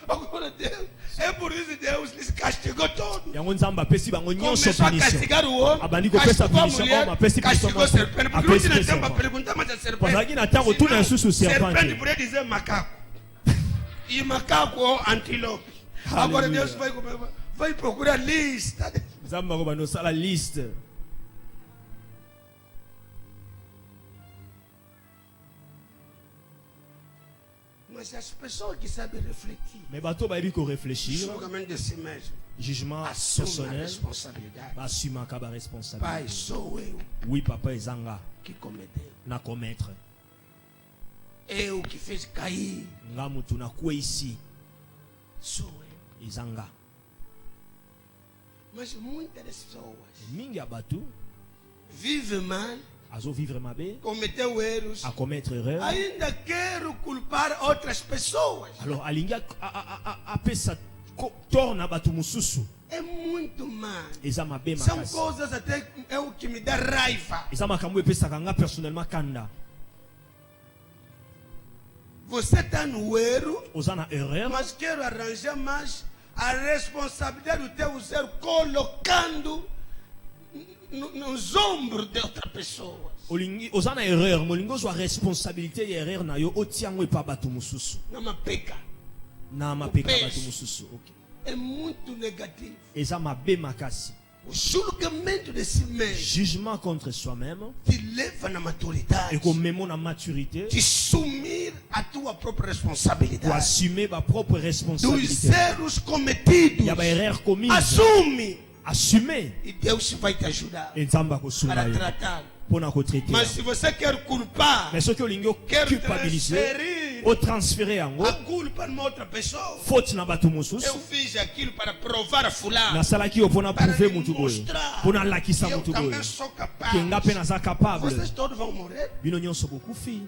Agora Deus, é por isso que Deus lhes castigou todos. Yango Nzambe apesi bango nyonso Começou a punition. castigar o homem, Abandi kopesa castigou a punition mulher, homem, apesi punition castigou a moto, serpente. Porque não apesi tinha tempo serpent. para perguntar mais a serpente. Pasaki na tango tu na Senão, susu serpente. serpente poderia dizer macaco. E macaco ou antílope. Agora Aleluia. Deus vai procurar lista. Nzambe ko bano sala liste. Mas as pessoas que sabem refletir, Mais bato ba yebi ko réfléchir. julgamento de si mesmo, Jugement assumem a personnel. responsabilidade. Assuma kaba Pai, responsabilité. sou eu Oui papa ezanga que cometeu. na commettre. Eu que fiz cair. Nga mutu na kwe ici Sou eu. ezanga. Mas muitas pessoas Mingi ya bato vivem mal, azo vivre mabe, cometeu erros, a commettre erreur. ainda quero culpar outras pessoas. Alors alingi apesa torna bato mususu. É muito mal. Eza mabe São makasi. coisas até é o que me dá raiva. Eza makambo epesaka nga personnellement kanda. Você está no erro, Oza na erreur. mas quero arranjar mais a responsabilidade do teu ser colocando nos ombros de outra pessoa. Olingi oza na erreur, molingo ozwa responsabilité ya erreur na yo otiango epa bato mususu. Não peca. Na mapeka Peso. bato mususu. OK. É muito negativo. Eza mabe makasi. O julgamento de si mesmo Jugement contre soi-même te leva na maturidade. et qu'on memo na maturité De assumir a tua própria pour responsabilidade. assumer ma propre Dos responsabilité. erros cometidos. Ya ba erreur commise. Assume. Assumer. E Deus vai te ajudar Et nzamba kosula para yo. tratar. Pona ko traiter. Mas se você quer culpar, Mais ce que olingo quer culpabiliser, transferir o transférer yango a culpa numa outra pessoa. faute na bato mususu. Eu fiz aquilo para provar a fulano. Nasalaki yo pona Para prouver lhe mutu boyo. mostrar Pona lakisa que eu mutu boyo. também sou capaz. Que nga pe naza capable. Vocês todos vão morrer. Bino nyonso bokufi.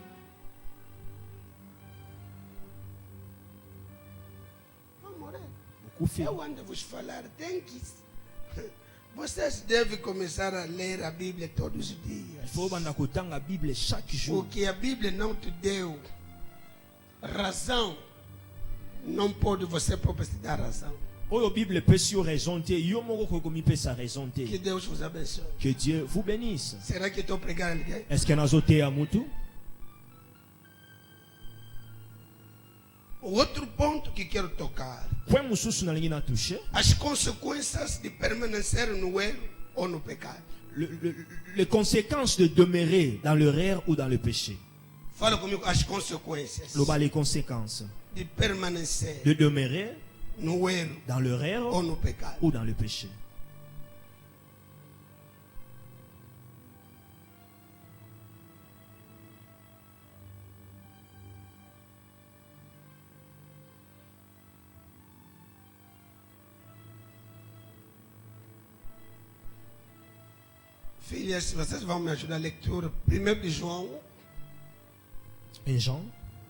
Vão morrer. Bokufi. Eu ando a vos falar, tem que Vocês devem começar a ler a Bíblia todos os Il dias. faut que la Bible chaque jour. O que a Bíblia não te deu razão, não pode você próprio te dar razão. Oyo Bible peut sur raison te, yo moko ko komi pe sa raison te. Que Deus vos abençoe. Que Dieu vous bénisse. Será que estou pregando alguém? Est-ce que nazote ya mutu? O outro ponto que quero tocar: Point mususu na lingi na toucher. as consequências de permanecer no erro ou no pecado. Les conséquences de demeurer dans l'erreur ou dans le péché. Fala comigo, as consequências Les conséquences de permanecer de demeurer no erro dans l'erreur ou no pecado. ou dans le péché. Filhas, vocês vão me ajudar a leitura. 1 de João 1 Jean,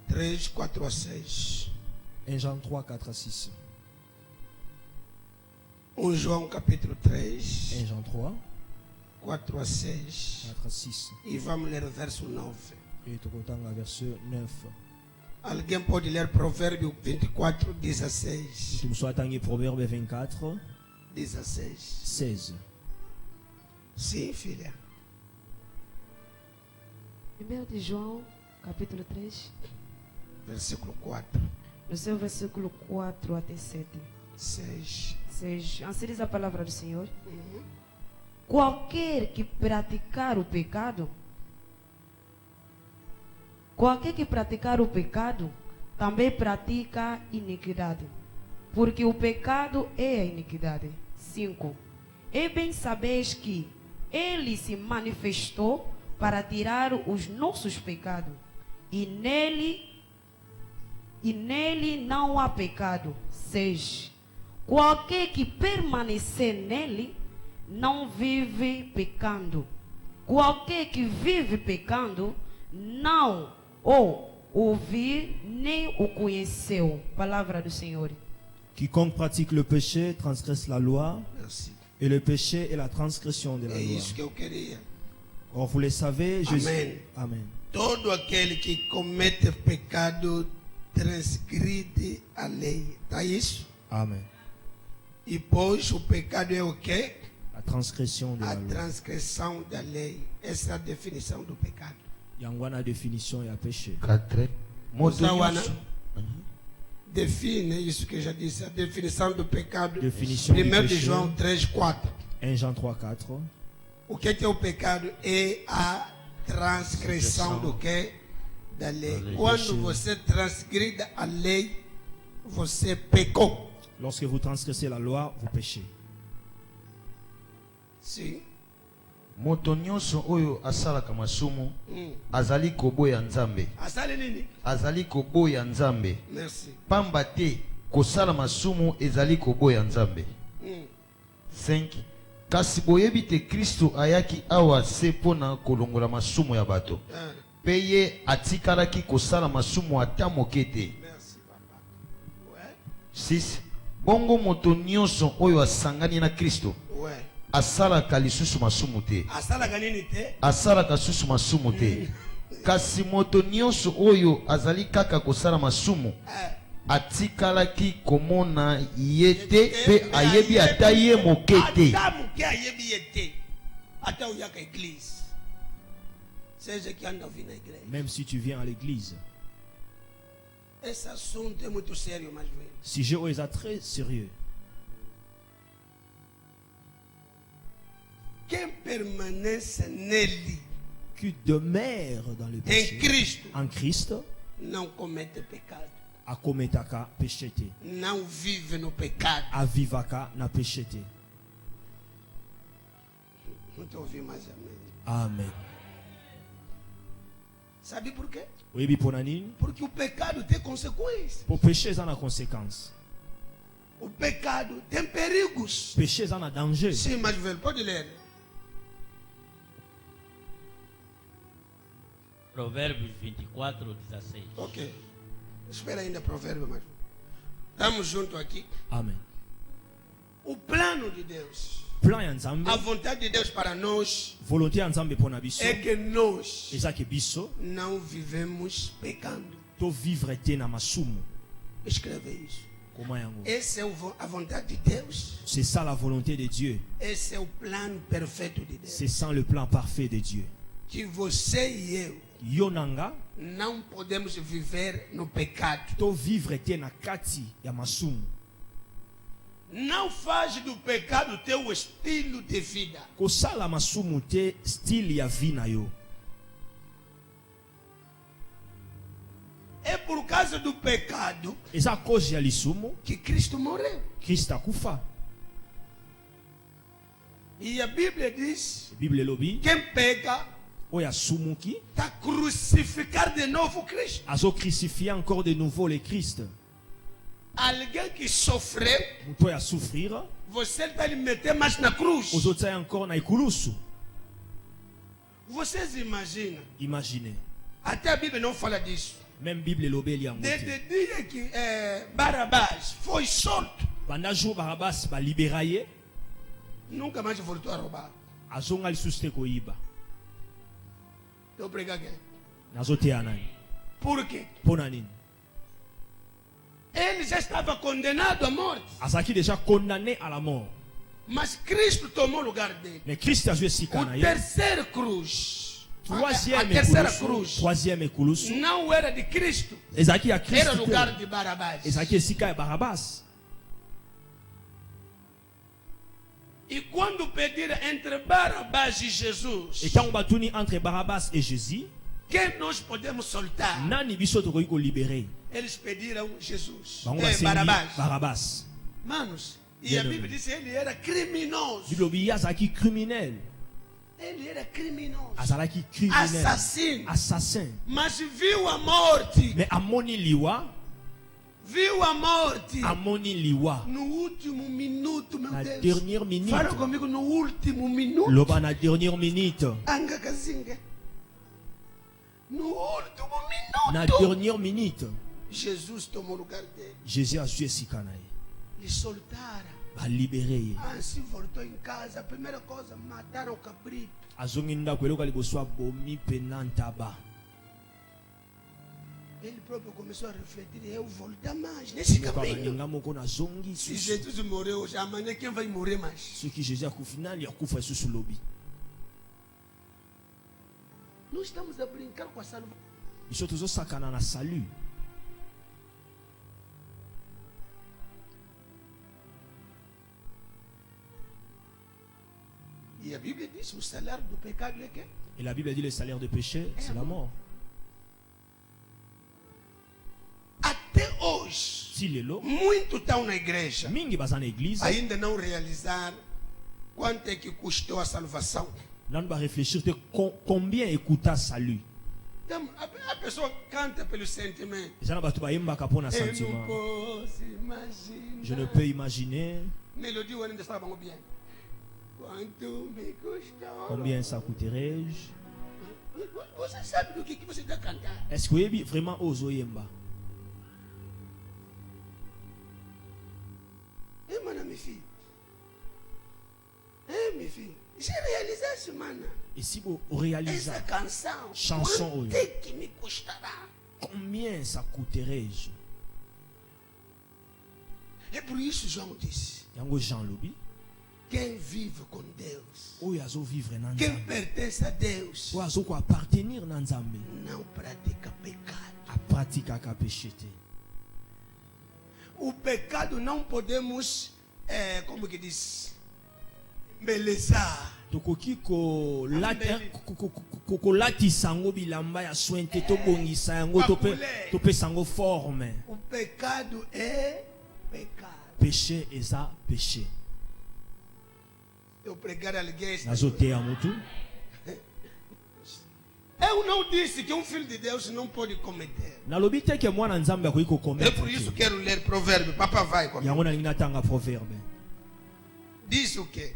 3, 4 a 6. 1 Jean 3, 4 à 6. 1 João capítulo 3, 1 Jean 3, 4 a 6. 4 à 6. E vamos ler o verso 9. Et tu comptes à verset 9. Alguém pode ler Provérbio 24, 16. Tu me sois attendu Proverbe 24, 16. 16. Sim, filha. 1 de João, capítulo 3, Versículo 4. no seu versículo 4 até 7. 6. Assim diz a palavra do Senhor. Qualquer que praticar o pecado, também pratica iniquidade, porque o pecado é a iniquidade. 5. E bem sabeis que ele se manifestou para tirar os nossos pecados, e nele não há pecado. 6. Qualquer que permanecer nele não vive pecando. Qualquer que vive pecando não o ouviu nem o conheceu. Palavra do Senhor. Quiconque pratique le péché transgresse la loi, Merci. et le péché est la transgression de la É loi. isso que eu queria. Or, vous le savez, Jésus. Amen. Amen. Todo aquele que comete pecado transgride a lei. Tá isso? Amen. E pois o pecado é o quê? La transgression de A la loi. transgressão da lei. Essa é a definição do pecado. Yangwana définition et à péché. 4. Musawana define isso que eu já disse, a definição do pecado. Definição do 1 de péché. João 3, 4. 1 Jean 3, 4. O que é o pecado? É a transgressão do que? Da lei. Quando você transgride a lei, você pecou. Lorsque vous transgressez la loi, vous péchez. Sim. Moto nyonso oyo asalaka masumu azali koboya nzambe. Asali nini? Azali koboya nzambe. Merci. Pamba te kosala masumu ezali koboya nzambe. 5. Kasi boyebi te Kristo ayaki awa se pona kolongola masumu ya bato. Pe ye atikalaki kosala masumu ata moke te. Merci, papa. Ouais. 6. Bongo moto nyonso oyo asangani na Kristo Ouais. asalaka lisusu masumu te. Asalaka nini te? Asalaka susu masumu te. Kasi moto nyonso oyo azali kaka kosala masumu atikalaki komona ye te pe ayebi ata ye moke te. Ata moke ayebi ye te. Ata oyaka église. Seja que anda vindo na igreja. Même si tu viens à l'église. Esse assunto é muito sério, mais velho. Sujet oyo eza très sérieux. Quem permanece nele, Qui demeure dans le em péché, Cristo, en Christ, não comete pecado. akometaka péché te. Não vive no pecado. Avivaka na péché te. Não te ouvi mais, amém. Amen. Sabe por quê? Oyebi pona nini? Porque o pecado tem consequências. Po péché eza na conséquence. O pecado tem perigos. Péché eza na danger. Sim, mais velho, pode ler. Provérbios 24, 16. Ok. Espera ainda provérbio, mais. Estamos juntos aqui. Amen. O plano de Deus plan ya nzambe a vontade de Deus para nós volonté ya nzambe mpona biso é que nós ezaki biso não vivemos pecando. tovivre te na masumu. Escreve isso. Koma yango. Essa é a vontade de Deus. C'est ça la volonté de Dieu. Esse é o plano perfeito de Deus. C'est ça le plan parfait de Dieu. Que você e eu Yonanga não podemos viver no pecado. tovivre te na kati ya masumu. Não faz do pecado teu estilo de vida. Kosala masumu te style ya vie na yo. É por causa do pecado Eza cause ya lisumu que Cristo morreu. Krista kufa. E a Bíblia diz: Bible elobi quem peca oya sumuki está crucificar de novo Cristo. azo crucifier encore de nouveau le Christ. Alguém que sofreu, Muto ya souffrir você está lhe meter mais na cruz. ozotia encore na ikulusu. Vocês imaginam? Imaginez. Até a Bíblia não fala disso. Même Bible elobi eli yango te. Desde o dia que Barabás foi solto, Banda jour Barabas ba libéraye nunca mais voltou a roubar. azonga lisusu te koyiba. Eu pregar aqui. Nazoteya nani? Por quê? Pona nini? Ele já estava condenado à morte. Azaki déjà condamné à la mort. Mas Cristo tomou o lugar dele. Mais Christ a joué sika O na ye. terceiro cruz, a Troisième terceira ekulusu. cruz, Troisième ekulusu. não era de Cristo, Ezaki ya Christ. era o lugar de Barabás. Ezaki esika ya Barabas. E quando pediram entre Barabás e Jesus, Et quand batuni entre Barabas et Jésus, quem nós podemos soltar? nani biso tokoki ko libérer. Eles pediram Jesus. Bango Barabás. basengi Barabas. Manos, e a Bien Bíblia diz que ele era criminoso. Bible obi azalaki criminel. Ele era criminoso. Azalaki criminel. Assassino. Assassin. Mas viu a morte. Mais amoni liwa, Viu a morte. amoni liwa. No último minuto, meu Na Deus. dernière minute. Fala comigo no último minuto. Loba na dernière minute. Anga kazinga. No último Na minuto. dernière minute. Jesus tomou o lugar dele. Jésus a joué sika na ye. E soltaram. Ba libéré ye. Assim voltou em casa. A primeira coisa, mataram o cabrito. Azongi ndako eloka liboso abomi pena ntaba. Ele próprio começou a refletir. Eu vou voltar mais nesse Loka caminho. baninga moko nazongi Se susu. Jesus morreu hoje, amanhã quem vai morrer mais? Soki Jésus akufi nani akufa lisusu lobi. Nós estamos a brincar com a salvação. Biso tozosakana na salut. E a Bíblia diz: o salário do pecado é que? Et la Bible dit le salaire de péché, c'est la mort. Até hoje, Si lelo, muitos estão na igreja, mingi baza na église, ainda não realizaram quanto é que custou a salvação. nanu ba réfléchir te combien écouta salut. Então, a pessoa canta pelo sentimento. Eza na bato bayembaka mpona Eu não sentiment. posso imaginar. Je ne peux imaginer Melodia ainda estava bem. Quanto me custou? combien ça coûterait-je. Você sabe do que você está cantando? Est-ce que oyebi vraiment ozoyemba? Mana, meu filho. Meu filho. Já realizaste, mana? Et si vous réalisez Essa canção. Chanson, Quanto é que me custará? combien ça coûterait-je? É por isso João disse: Yango Jean lobi, quem vive com Deus, oyo azo vivre na quem Nzambe, pertence a Deus, oyo azo ko appartenir na Nzambe, não pratica pecado. apratikaka péché te. O pecado não podemos, como que diz, embelezar. Tokoki kolatisa yango bilamba ya soin te, tobongisa yango, topesa yango forme. O pecado é pecado. Péché eza péché. Eu pregar alguém. Nazoteya mutu. Eu não disse que filho de Deus não pode cometer. Nalobi te ke mwana Nzambe akoki É kokometa por isso te. que quero ler provérbio. Papa vai comigo. Yango nalingi natanga proverbe. Diz o quê?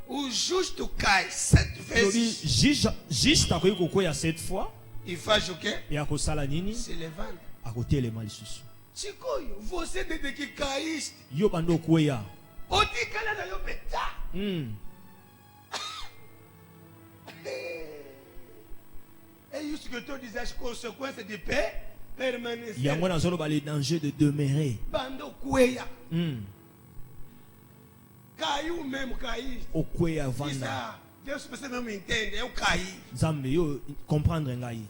O justo cai 7 Lobi vezes juste akoki kokwea 7 fois e faz o quê? e akosala nini? Se levanta. Akotelema lisusu. Chicoio, você desde que caíste, Yo bando okwea, o de calada eu petar. Et jusque toi disais as conséquences de paix permanentes. Yango na zolo ba les dangers de demeurer. Bando kweya. Caiu mesmo, cair. Okweya vanda. Isso, Deus você não me entende, eu caí. Zambe yo comprendre ngai.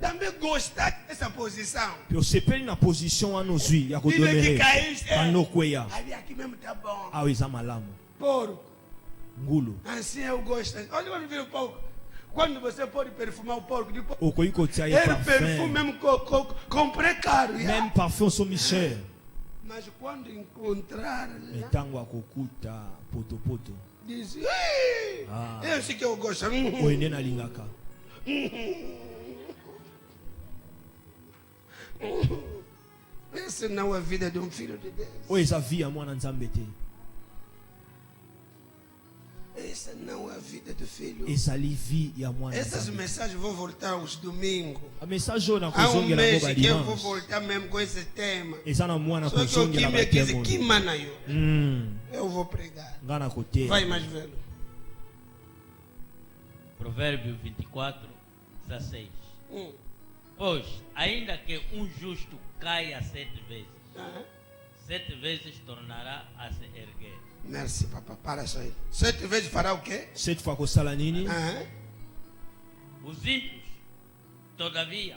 Também gostar dessa posição. Puis se pele na position a nos ya ko Dile que demeurer. caíste. Bando kweya. Ali aqui mesmo tá bom. Ah oui, za malamu. Porco. Ngulu. Assim eu gosto. Olha quando vira o porco. Quando você pode perfumar o porco, depois Okoyi ko tia ye ele perfume parfum. mesmo comprei caro. Même parfum so cher. Mas quando encontrar, Etango akokuta poto poto. diz, Ah. eu sei que eu gosto. Oende na lingaka. Essa não é a vida de um filho de Deus. O eza vie a mwana nzambe te. Essa não é a vida do filho. Ezali vie ya mwana Essas nzambe. mensagens vão voltar aos domingos. A message oyo na Há kozongela mês ngo ba que eu vou dimanche. voltar mesmo com esse tema. Eza na mwana Só que o que kozongela me diz batemo. que mana eu. Eu vou pregar. Nga na kote. Vai mais velho. Provérbio 24, 16. Pois, ainda que um justo caia 7 vezes, 7 vezes tornará a se erguer. Merci, papa. Para só aí. 7 vezes fará o quê? Cette fois kosala nini? Os ímpios, todavia,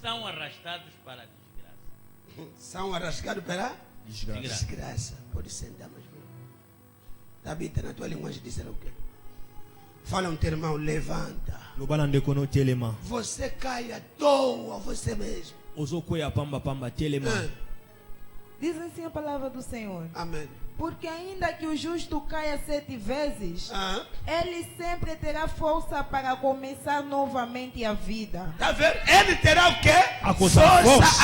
são arrastados para a desgraça. São arrascados para Desgraça. desgraça. Pode sentar mais velho. Tabita, na tua linguagem disseram o quê? Fala um teu irmão, levanta. Lobana ndeko no telema. Você cai à toa, você mesmo. Ozokweya pamba pamba telema. Diz assim a palavra do Senhor. Amém. Porque ainda que o justo caia 7 vezes, ele sempre terá força para começar novamente a vida. Tá vendo? Ele terá o quê? Força.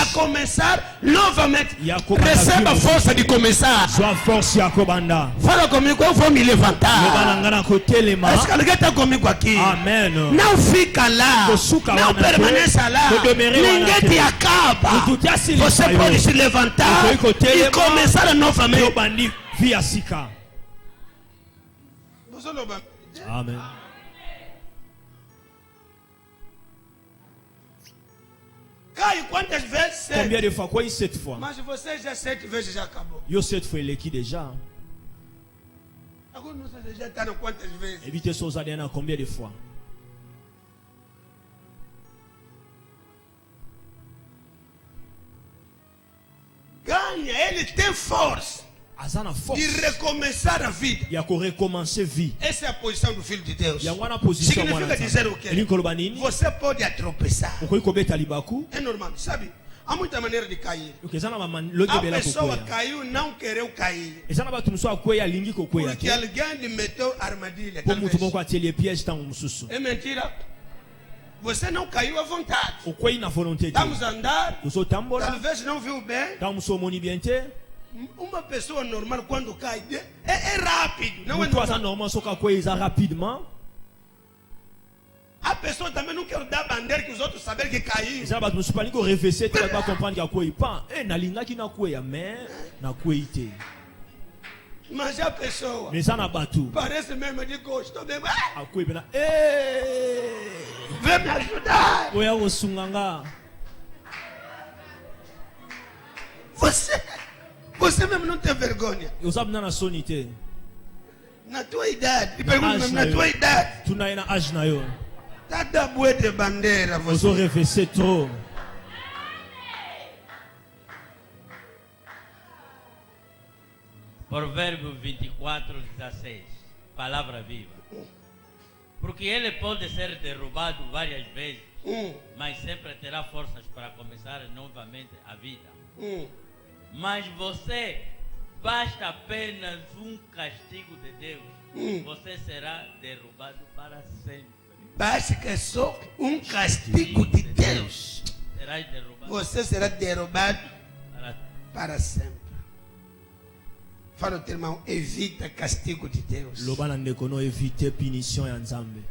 A começar novamente. Yakoba Receba a Davi. força de começar. Sua force ya kobanda. Fala comigo, eu vou me Lobana levantar. nga na kotelema. Acho que alguém está comigo aqui. Amen. Não fica lá. Kosuka Não wana permaneça te. lá. Kodemere wana Ninguém te. te acaba. Mututia silisa Você yo. pode se levantar Okoyi kotelema. e começar novamente. Yobandi via sika. Amen. Cai quantas vezes? Combien de fois? Quoi 7 fois? Mas você já 7 vezes já acabou. Yo 7 fois ele qui déjà. Agora não sei se já está quantas vezes. Évitez ça aux Adiana combien de fois? Ganha, ele tem força Azana de force. recomeçar a vida. Ya ko recommencer vie. Essa é a posição do Filho de Deus. Ya wana position Significa mwana. dizer o quê? Eli koloba nini? Você pode tropeçar. Okoyi kobeta libaku. É normal, sabe? Há muita maneira de cair. Okezana ba A logebela pessoa kokoya. caiu, não quereu cair. Ezana ba tumuso akweya lingi kokoya. Porque alguém lhe meteu armadilha. Po mutu Talvez. moko atielie piège tango mususu. É mentira. Você não caiu à vontade. Okoyi na volonté de. Estamos a andar. Tozo tambola. Talvez não viu bem. Tango muso moni bien te. Uma pessoa normal quando cai é rápido. Não é Mutu aza normal. normal soka kweza rapidement. A pessoa também não quer dar bandeira que os outros saberem que caiu. Ezana ba tumuso pali ko revese te ba comprendre ka kwei pa. Na lingaki na kweya mais na kwei te. Mas a pessoa Mais ana batu. parece mesmo de gosto. Mesmo. Akwei pena. Vem me ajudar. Oya osunganga. Você mesmo não tem vergonha. Ozabu na soni te. Na tua idade. Pergunta na tua idade. Tuna ina age na yo. Tá da bué de bandeira Ozo você. revese trop. Provérbio 24, 16. Palavra viva. Porque ele pode ser derrubado várias vezes, mas sempre terá forças para começar novamente a vida. Mas você, basta apenas um castigo de Deus, você será derrubado para sempre. Basta que é só um castigo de Deus. Serás derrubado Você será derrubado para para sempre. Fala o teu irmão, evita castigo de Deus. Lobana ndeko no éviter punition ya Nzambe.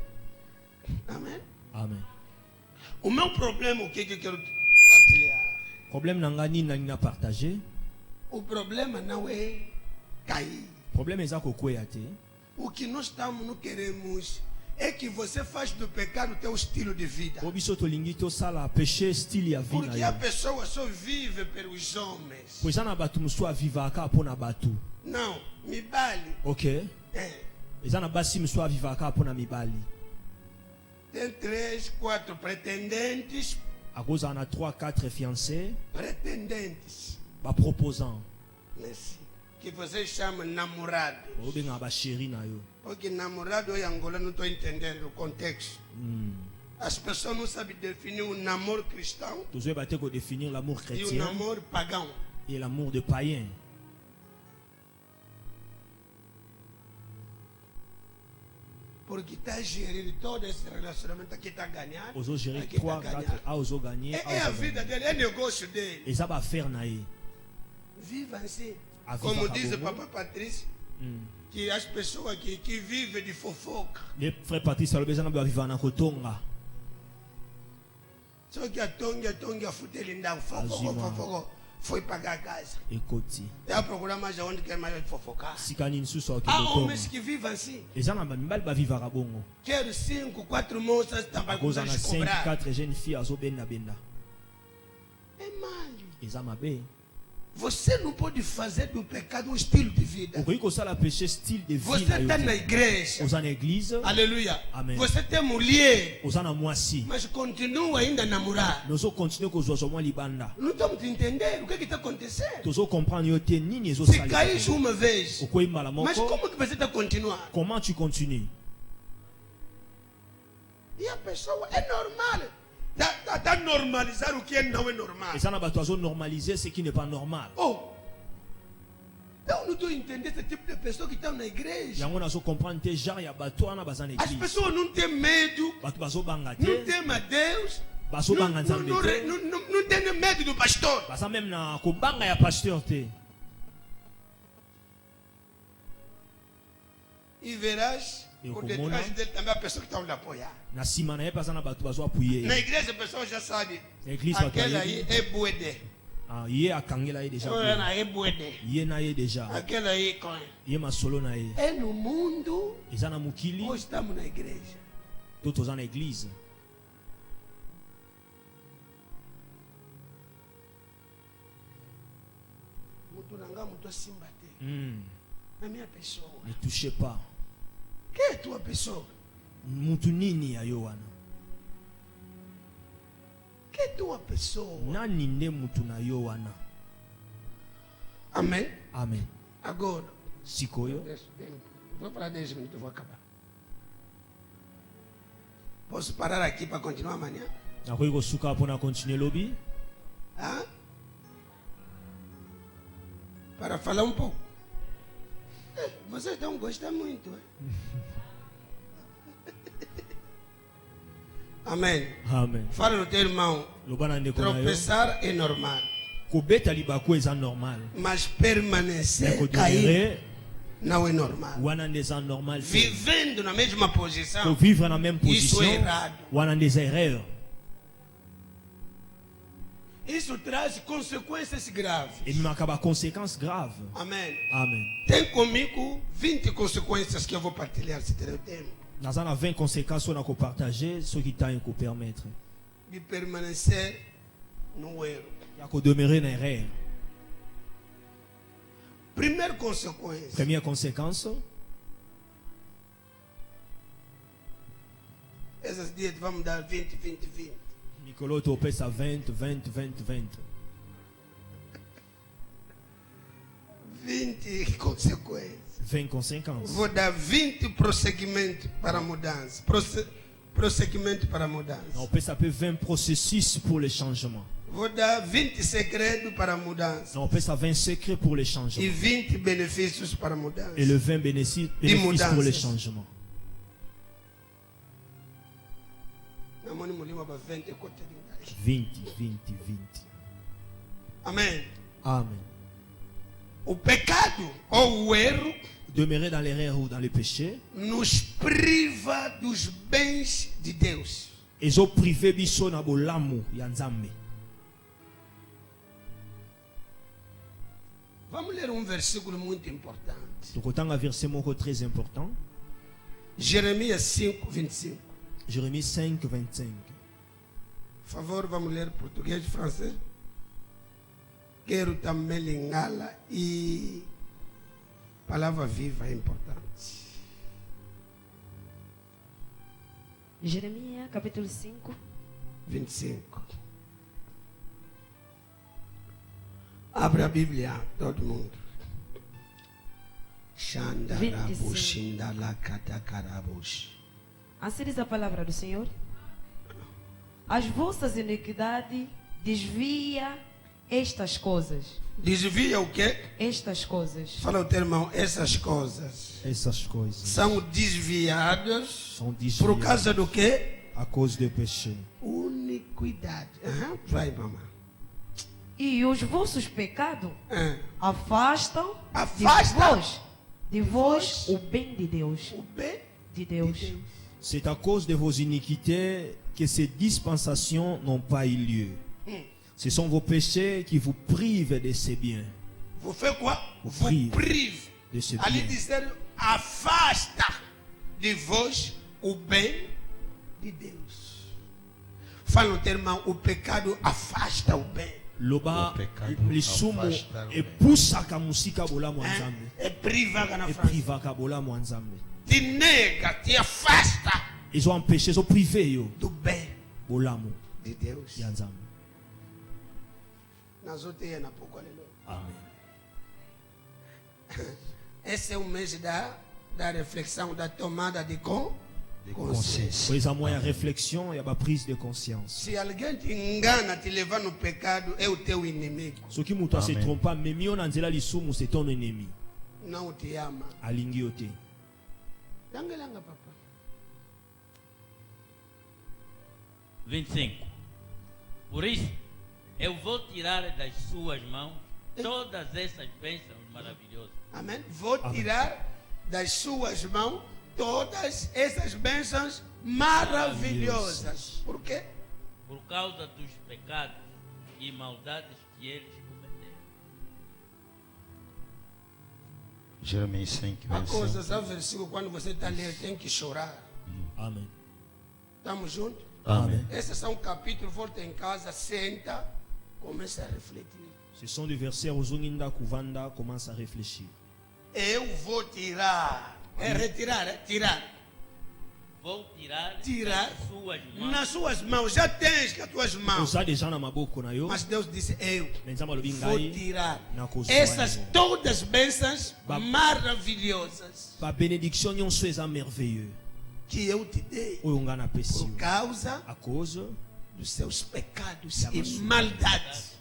Amém. Amen. O meu problema, o que eu quero partilhar. Problème nangani na partager. O problema não é cair. Problème eza kokwea te. O que nós não queremos é que você faz do pecado o teu estilo de vida. Po biso tolingi tosala péché style ya vie na Porque yo. a pessoa só vive pelos homens. Po eza na bato mosusu avivaka mpona bato. Não, mibali. Ok. Eza na basi mosusu avivaka mpona mibali. Tem 3, 4 pretendentes. Akozala na 3, 4 fiancés. Pretendentes. Baproposant. Que vocês chamam namorado. Obenga ba chéri na yo. Porque namorado em Angola não estou entendendo o contexto. As pessoas não sabem definir o namoro cristão Tozoe ba te ko définir l'amour e o chrétien namoro pagão. et l'amour de païen. Porque está gerindo todo esse relacionamento aqui está ganhando. Ozo gérer aqui 3, tá 4 ganhando. a ozo gagner. É a vida dele, é negócio dele. Eza ba faire na ye. Viva assim. A vida Como acabou. diz o Papa Patrício, que as pessoas que vivem de fofoca. Le frère Patrice alobeza na ba vivre na kotonga. Só que a tonga futa ele não fofoca. Foi pagar a casa. Ekoti. É a procurar mais aonde quer mais fofocar. Sikani nsusu Há akotonga. homens que vivem assim. Eza na ba mibali ba vivre ka bongo. Quero 5, 4 moças também Akoza na para 5, cobrar. 4 jeunes filles azo benda benda. É mal. Eza mabe. Você não pode fazer do pecado um estilo de vida. Okoki kosala péché style de vie Você na yo está na te. igreja. Oza na église. Aleluia. Amen. Você tem mulher, Oza na mwasi. mas continua ainda a namorar. Nozo continue kozwa mwa libanda. Não estamos entendendo o que está acontecendo. Tozo comprendre yo te nini ezo Se sala. caís uma vez, Okoyembala mas moko. como que você está continuando? Comment tu continues? E a pessoa é normal. Está normalizar o que não é normal. Et ça n'a pas besoin de normaliser ce qui n'est pas normal. Oh. Então não estou entendendo esse tipo de pessoa que está na igreja. Yango nazo comprendre te genre ya bato wana baza na As église. pessoas não têm medo, Bato bazo banga não te. temem a Deus, Bazo banga nzambe te. não têm medo do pastor. Baza même na kobanga ya pasteur te. E verás Eu por como detrás não? dele também a pessoa que está onde apoiar. Na sima na ye baza na bato bazo apuye. Na igreja a pessoa já sabe. Na église bato Aquela aí ayebi. é buede. Ah, ye akangela ye déjà. Ela é buede. Ye na ye déjà. Aquela aí com Ye masolo na ye. é no mundo Eza na mukili. ou estamos na igreja? To toza na église. Mutu nanga mutu simba te. Na minha pessoa. Ne touchez pas. Quem é tua pessoa? Mutu nini ya yo wana? Quem é tua pessoa? Nani nde mutu na yo wana? Amém? Amen. Agora. Sikoyo. Vou falar 10 minutos, vou acabar. Posso parar aqui para continuar amanhã? Nakoki kosuka mpona continuer lobby. Hã? Para falar um pouco. Vocês estão gostando muito. Amém. Amen. Fala no teu irmão. Loba na ndeko na yo. Tropeçar é normal. Kobeta libaku eza normal. Mas Mais permanecer, cair, kodemere não é normal. wana nde eza normal te. Vivendo na mesma posição, Kovivre na même isso position é errado. wana nde eza erreur. Isso traz consequências graves. Ebimaka baconséquence grave. Amém. Amen. Tem comigo 20 consequências que eu vou partilhar se ter o tempo. Naza na 20 conséquences oyo nakopartage soki ntango ekopermettre De permanecer no erro. ya kodemere na erreur. Primeira consequência. Première conséquence, Esses dias vamos dar 20, 20, 20. mikolo topesa 20, 20, 20, 20. 20 consequências. 20 conséquences. Vou dar 20 prosseguimentos para a mudança. Prosseguimento para a mudança. Napesa mpe 20 processus pour le changement. Vou dar 20 segredos para a mudança. Napesa 20 secrets pour le E changement. 20 benefícios para a mudança. Et le 20 bénéfices pour le changement. Namoni mulima ba 20 kote lingai. 20, 20, 20. Amém. Amen. O pecado ou o erro Demeurer dans l'erreur ou dans le péché, nos priva dos bens de Deus. ezo privé biso na bolamu ya Nzambe. Vamos ler um versículo muito importante. Tokotanga verset moko très important. Jeremias 5, 25. Jérémie 5, 25. Por favor, vamos ler português e francês. Quero também lingala e palavra viva é importante. Jeremias capítulo 5, 25. Abre a Bíblia, todo mundo. Assim diz a palavra do Senhor. As vossas iniquidades desvia estas coisas. Desvia o quê? Estas coisas. Fala o teu irmão, essas coisas Essas coisas são desviadas sont desviées por causa do quê? à cause do péché. Iniquidade. Vai, mamãe. E os vossos pecados Ah, afastam Afasta. de vós o bem de Deus. o bem De Deus. C'est à cause de vos iniquités que ces dispensations n'ont pas eu lieu. Ce sont vos péchés qui vous privent de ces biens. Vous faites quoi? Vous Vous prive prive. de ce Ali bien. dizer, afasta de vós o bem de Deus. Fala o teu irmão, o pecado afasta o bem. Loba Le pecado lisumu afasta le epusaka musika bolamu ya Nzambe. É privada na frase. Eprivaka bolamu ya Nzambe. Te nega, te afasta Ils ont empêché, ils ont privé yo do bem bolamu de Deus. ya Nzambe. Nós outros na pouco aleluia. Amen. Esse é o mês da reflexão, da tomada de consciência. consciência. Pois a moya réflexion et a prise de conscience. Se alguém te engana, te levar no pecado, é o teu inimigo. Soki mutu se Amen. trompe pas, memi yo na nzela lisumu, c'est ton ennemi. Não te ama. Alingi yo te. Langelanga, papa. 25. Por isso, eu vou tirar das suas mãos todas essas bênçãos maravilhosas. Amém? Vou tirar das suas mãos todas essas bênçãos maravilhosas. Por quê? Por causa dos pecados e maldades que eles cometeram. Jeremias 5, Há 25. coisas, há versículo, quando você está lendo, tem que chorar. Amen. Estamos juntos? Amen. Esses são capítulos, volta em casa, senta, começa a refletir. Ce sont des versets Ozunginda Kuvanda commence à réfléchir. Eu vou tirar. É retirar, é tirar. Vou tirar, Tirar. das suas mãos Nas suas mãos, já tens com as tuas mãos. Oza déjà na maboko na yo. Mas Deus disse, eu Mais Nzambe alobi vou ngai tirar na kozwa essas yango. todas bênçãos Ba- maravilhosas Ba bénédiction nyonso eza merveilleux. que eu te dei Oyo nga napesi por yo. causa À cause dos seus pecados Da e maçã. maldades.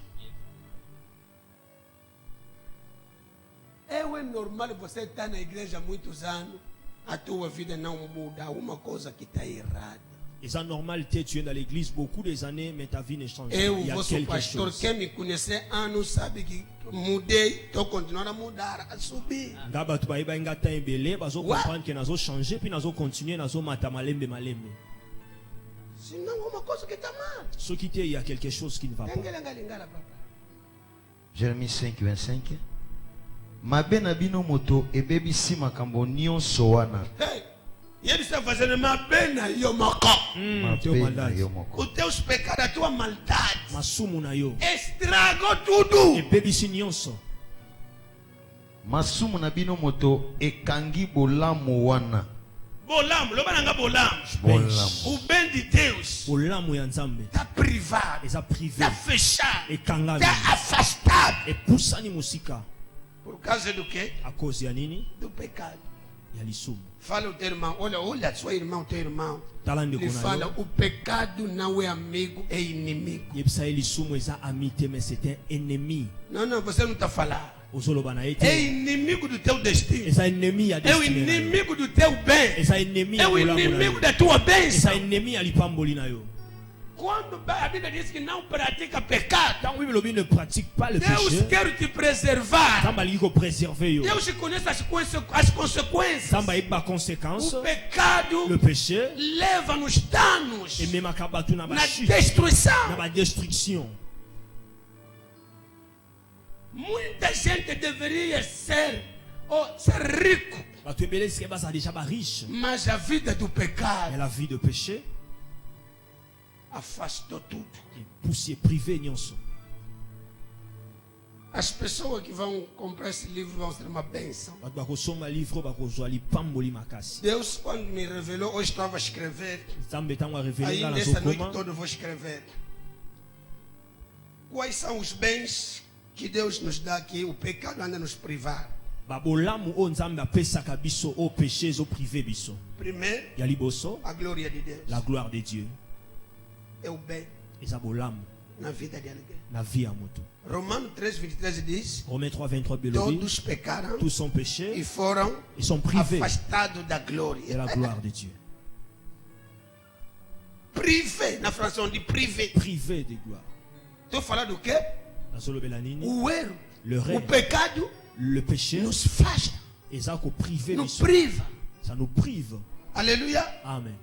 É normal você estar na igreja há muitos anos, a tua vida não muda, alguma coisa que está errada. eza normal te tu es dans l'église beaucoup des années mais ta vie ne change pas. Eu, Il y a vosso quelque pastor, chose. quem me conhece anos sabe que mudei, estou continuando a mudar, a subir. Nga bato bayeba nga ta ebele bazo Wa- comprendre que nazo changer puis nazo continuer nazo mata malembe malembe. Senão, alguma coisa que está mal. Soki te il y a quelque chose qui ne va pas. Lingala, papa. Jérémie 5, 25. Mabe na bino moto ebebisi makambo nyonso wana. Hey, e ele está fazendo uma pena e eu mocó. Teu Mabe na maldade. yo moko. Os teus pecados, a tua maldade, Masumu na yo. estragou tudo. Ebebisi nyonso. Masumu na bino moto ekangi bolamu wana. Bolamo, lobananga bolamo. Bolamu. O bem de Deus Bolamu ya Nzambe está privado, eza privé. está fechado, Ekangami. está afastado. Epusani musika. Por causa do quê? À cause ya nini? Do pecado. Ya lisumu. Fala o teu irmão, olha sua irmã, o teu irmão. Tala ndeko Ele na fala, yo. o pecado não é amigo, é inimigo. Yebisa ye lisumu eza ami te mais c'est un ennemi. Não, você não está falando. Ozoloba na ye É te. inimigo do teu destino. Eza ennemi ya É o destiny na yo. inimigo do teu bem. Eza ennemi É ya o bolamu na inimigo yo. da tua Eza bênção. ennemi ya lipamboli na yo. Quando a Bíblia diz que não pratica pecado, Tant Bible lobi ne pratique pas le Deus péché. quer te preservar. Nzambe alingi kopréserve yo. Deus conhece as consequências. Nzambe ayebi conséquences. O pecado Le péché leva nos danos, ememaka bato na na bachute, destruição. na badestruction. Muita gente deveria ser rico, Bato ebele sike baza déjà ba riche. mas a vida do Mais pecado la vie de péché, afastou tudo. poussier privé nyonso. As pessoas que vão comprar esse livro vão ser uma bênção. Bato bakosomba livre bakozwa lipamboli makasi. Deus, quando me revelou, hoje estava a escrever, Nzambe ntango arevele nga ainda essa noite nazokoma. toda eu vou escrever. Quais são os bens que Deus nos dá que o pecado anda nos privar? Babolamu o Nzambe apesaka biso o péché zo privé biso. Primeiro, Ya liboso, a glória de Deus. la gloire de Dieu. É o bem Eza bolamu na vida de alguém. na vie ya moto. Romanos 3:23 diz: Romains 3:23 belobi, todos pecaram tous sont e péchés, foram ils sont privés afastados da de glória. la gloire de Dieu. Privé, na França on dit privé. Privé de gloire. Estou falando do quê? Nazolobela nini? O erro, Le o rêve, pecado le péché, nos faz, ezako privé nos biso. priva. Ça nous prive. Aleluia. Amen.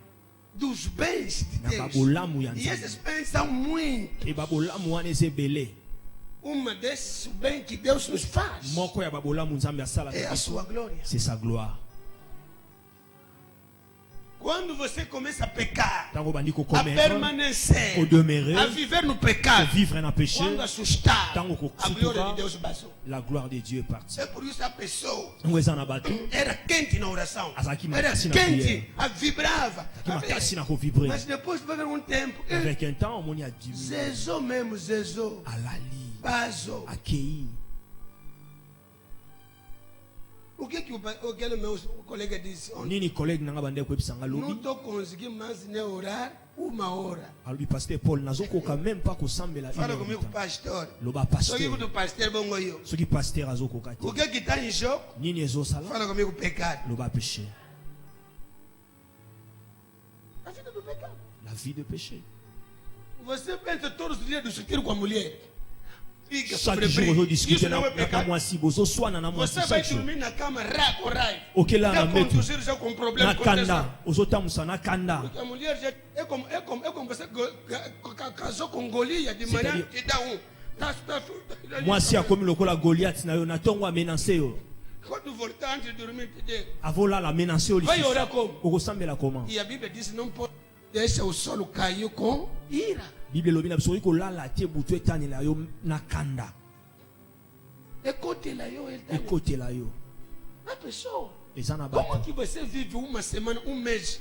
Dos bens de Na Deus. babolamu ya E esses Nzambe. bens são muitos. E babolamu wana eza ebele. Uma desses bens que Deus nos faz Moko ya babolamu Nzambe asalaka é a biso, sua glória. c'est sa gloire. Quando você começa a pecar, Ntango bandi a kokomera, permanecer, kodemere, a viver no pecado, vivre na péché, quando assustar, Tango a glória kokutuka, de Deus passou. la gloire de Dieu est partie. É por isso que a pessoa Ngo eza na bato, era quente na oração, Azaki era makasi na quente, vibrava. ki makasi na kovivre. Mas depois vai haver um tempo, Avec un temps, omoni adimi, Zezou mesmo, Zezou, alali, Bazo. akei. O que aquele meu colega disse ontem? Nini collègue nanga bande koyebisa nga Não lobi, estou conseguindo mais nem orar 1 hora. alobi pasteur Paul nazokoka même pas kosambela une Fala heure de comigo, temps. pastor. Loba Só que pasteur, do pastor bongo eu. soki pasteur azokoka te, O que está em jogo? nini ezosala? Fala comigo, pecado. Loba péché, A vida do pecado. la vie de péché. Você pensa todos os dias discutir com a mulher. Fica Chaque sobre jour briga. ozodiscute Isso não é na pecado. mwasi, bozoswana na mwasi Você vai chaque jour. dormir na cama com raiva. Okela na Já metu, conduzir já com problema na com tesão. kanda, ozotambusa na kanda. Porque a mulher já é como você casou com Golias de manhã C'est-à-dire- te dá um. Mwasi akomi lokola Goliath na yo, na ntongo amenance yo. Quando voltar antes de dormir te dê. Avolala amenance yo Vai lisusu. orar como? Okosambela comment? E a Bíblia diz não pode deixar o solo cair com ira. Bible elobi na biso soki kolala te butu etanela yo na kanda, Ekotela yo ele tá. ekotela yo. A pessoa. Eza na Como bato. que você vive uma semana, um mês?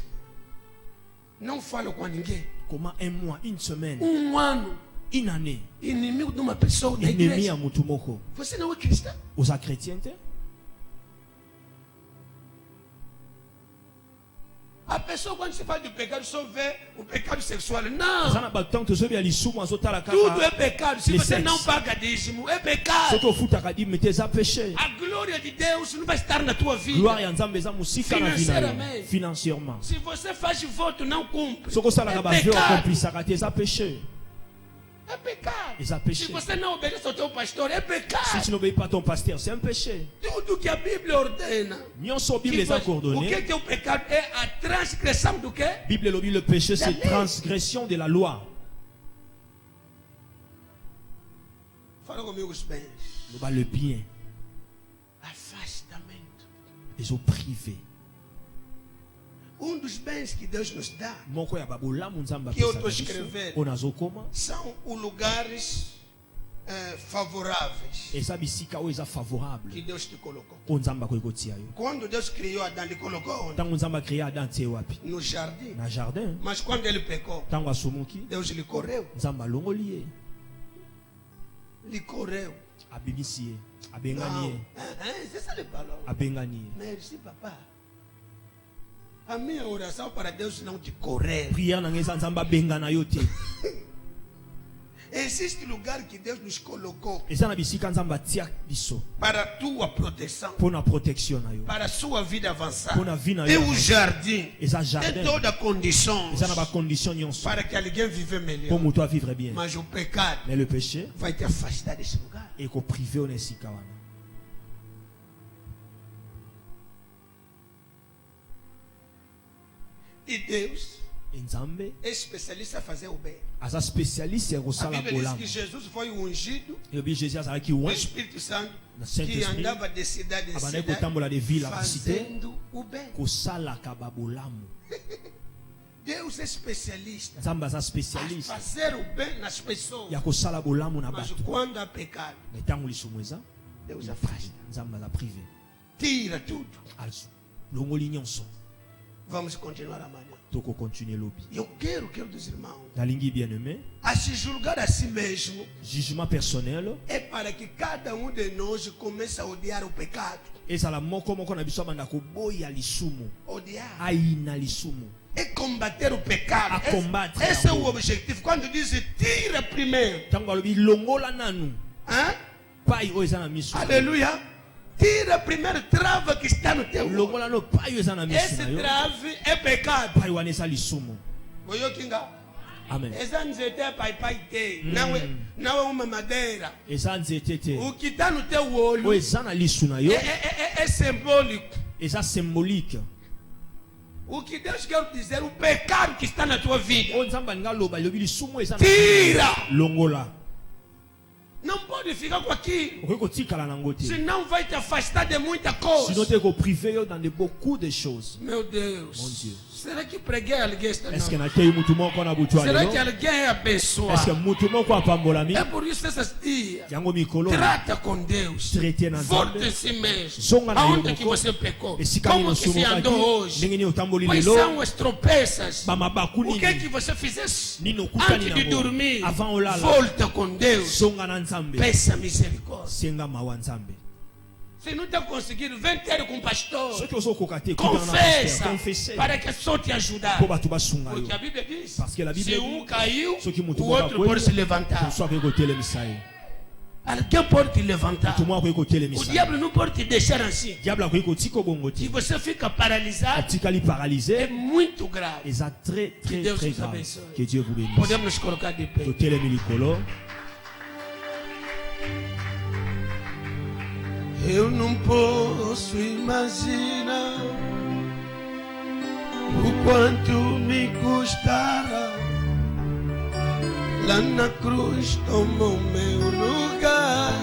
Não fala com ninguém. Comment un mois, une semaine, Ano. une année, Inimigo de uma pessoa na ennemi igreja. ya mutu moko. Você não é cristão. Oza chrétien te? A pessoa quando se fala de pecado só vê o pecado sexual. Eza Não. na bato ntango tozobi ya lisumu azotala Tudo é kaka pecado. Se Le você sexe. não paga dízimo, é pecado. soki ofutaka dime te eza péché. A glória de Deus não vai estar na tua vida. Gloire ya nzambe eza mosika na vi na yo Financièrement. financièrement. Se você faz voto, não cumpre. soki osalaka É bavio pecado. akomplisaka te eza péché. É pecado. Eza péché. Se você não obedece ao teu pastor, é Si pecado. tu n'obéis pas à ton pasteur, c'est un péché. Tudo que a Bíblia ordena. Nyonso Bible Que eza faz- o coordonné. que é o pecado? É a transgressão do quê? Bible elobi le péché c'est lei. transgression de la loi. Fala comigo os bens. Loba le bien, Afastamento. les eaux privées. Um dos bens que Deus nos dá Moko ya babolamu nzambe Que eu apesaka tô biso, escrevendo. oyo nazokoma são os lugares favoráveis eza bisika oyo eza favorable que Deus te colocou. oyo nzambe akoki kotia yo. Quando Deus criou Adão, ele colocou onde? Ntango nzambe akreye Adam tie wapi? No jardim. Na jardin. Mas quando ele pecou, Ntango asomoki, Deus lhe correu. nzambe alongoli ye, Lhe correu. abimisi ye, abengani Não. ye, C'est ça le ballon. abengani ye. Merci, papa. A minha oração para Deus não te correr. Prière na ngai eza nzambe abengana yo te. Existe lugar que Deus nos colocou Eza na bisika nzambe atia biso para a tua proteção, mpo na protection na yo, para a sua vida avançar. mpo na vi na É yo. o jardim. Eza Tem jardin, toda a condição eza na bacondition nyonso para que alguém vive mpo melhor. moto avivre bien. Mas o pecado Mais le péché vai te afastar desse lugar. ekoprive yo na esika wana. E Deus Nzambe é especialista a fazer o bem. aza spécialiste ya A kosala Bíblia diz bolamu. que Jesus foi ungido Elobi Jésus azalaki do oint Espírito Santo na que Saint-Esprit andava de cidade em abandaki cidade kotambola de ville en cité fazendo o bem. kosalaka babolamu. Deus é especialista Nzambe aza a spécialiste fazer o bem nas pessoas. ya kosala bolamu na Mas bato. quando há pecado, Na ntango lisumu eza Deus afasta. Nzambe aza privé Tira tudo. longoli nyonso. Vamos continuar amanhã. Tokokontinue lobi. Eu quero, queridos irmãos, Nalingi bien-aimé, a se julgar a si mesmo jugement personnel é para que cada um de nós comece a odiar o pecado. ezala moko moko na biso abanda koboya lisumu, Odiar. aina lisumu, É combater o pecado. A combate Esse é o amor. objetivo. Quando diz tira primeiro. ntango balobi longola nanu Hã? pai oyo eza na miso, Aleluia. Tira primeiro trava que está no teu olho. longola no pai oyo eza na miso Esse na yo, trave é pecado. pai wana eza lisumu. Boyokinga. Amen. Essa nzete é pai te. Não é uma madeira. Eza nzete te O que está no teu olho oyo eza na lisu na yo é simbólico. eza symbolique. O que Deus quer dizer, o pecado que está na tua vida. Oyo nzambe alingi aloba elobi lisumu eza na Tira. longola, Não pode ficar com aquilo. okoki kotikala nango te, Senão vai te afastar de muita sinon coisa. te koprive yo dans de beaucoup de choses. Meu Deus. Mon Dieu. Será que preguei alguém esta Est-ce que noite? natei mutu moko na butu ya Será lelo? que alguém é Est-ce que abençoado? mutu moko apambolami? É por isso esses dias. Yango mikolo Trata com Deus. traité na Volte Nzambe. em si mesmo. Zonga na Aonde yo que moko. você pecou? Esika Como nino que se andou somokaki hoje? ndenge nini otamboli Quais lelo, são as tropeças? bamabaku O que é que nini você fizesse nini okutani antes de nango dormir? avant olala. Volta com Deus. Zonga na Nzambe, Peça misericórdia. senga mawa Nzambe. Se não está conseguindo, vem ter com o pastor. Soki ozokoka te kuta na Confessa pasteur, confesse para que só te ajudar. mpo bato basunga Porque a yo. Bíblia diz: Parce que la Bible se dit, um caiu, soki mutu o moko outro pode se akweli, levantar. mosusu akoki kotelemisa ye, Alguém pode te levantar. motu moko akoki O kotelemisa ye. diabo não pode te deixar assim. Diable akoki kotika bongo Se te, você fica paralisado, atikali é paralysé, muito grave. eza très très Deus très nous grave. abençoe. Que Dieu vous bénisse. Podemos nos colocar de pé. Totelemi likolo. Eu não posso imaginar o quanto me custará. Lá na cruz tomou meu lugar.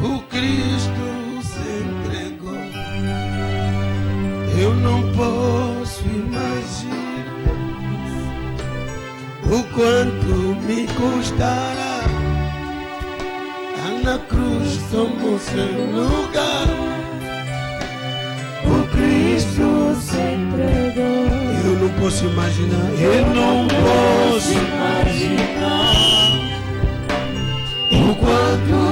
O Cristo se entregou. Eu não posso imaginar o quanto me custará. Lá na cruz tomou seu lugar. O Cristo se entregou. Eu não posso imaginar. Eu não posso imaginar o quanto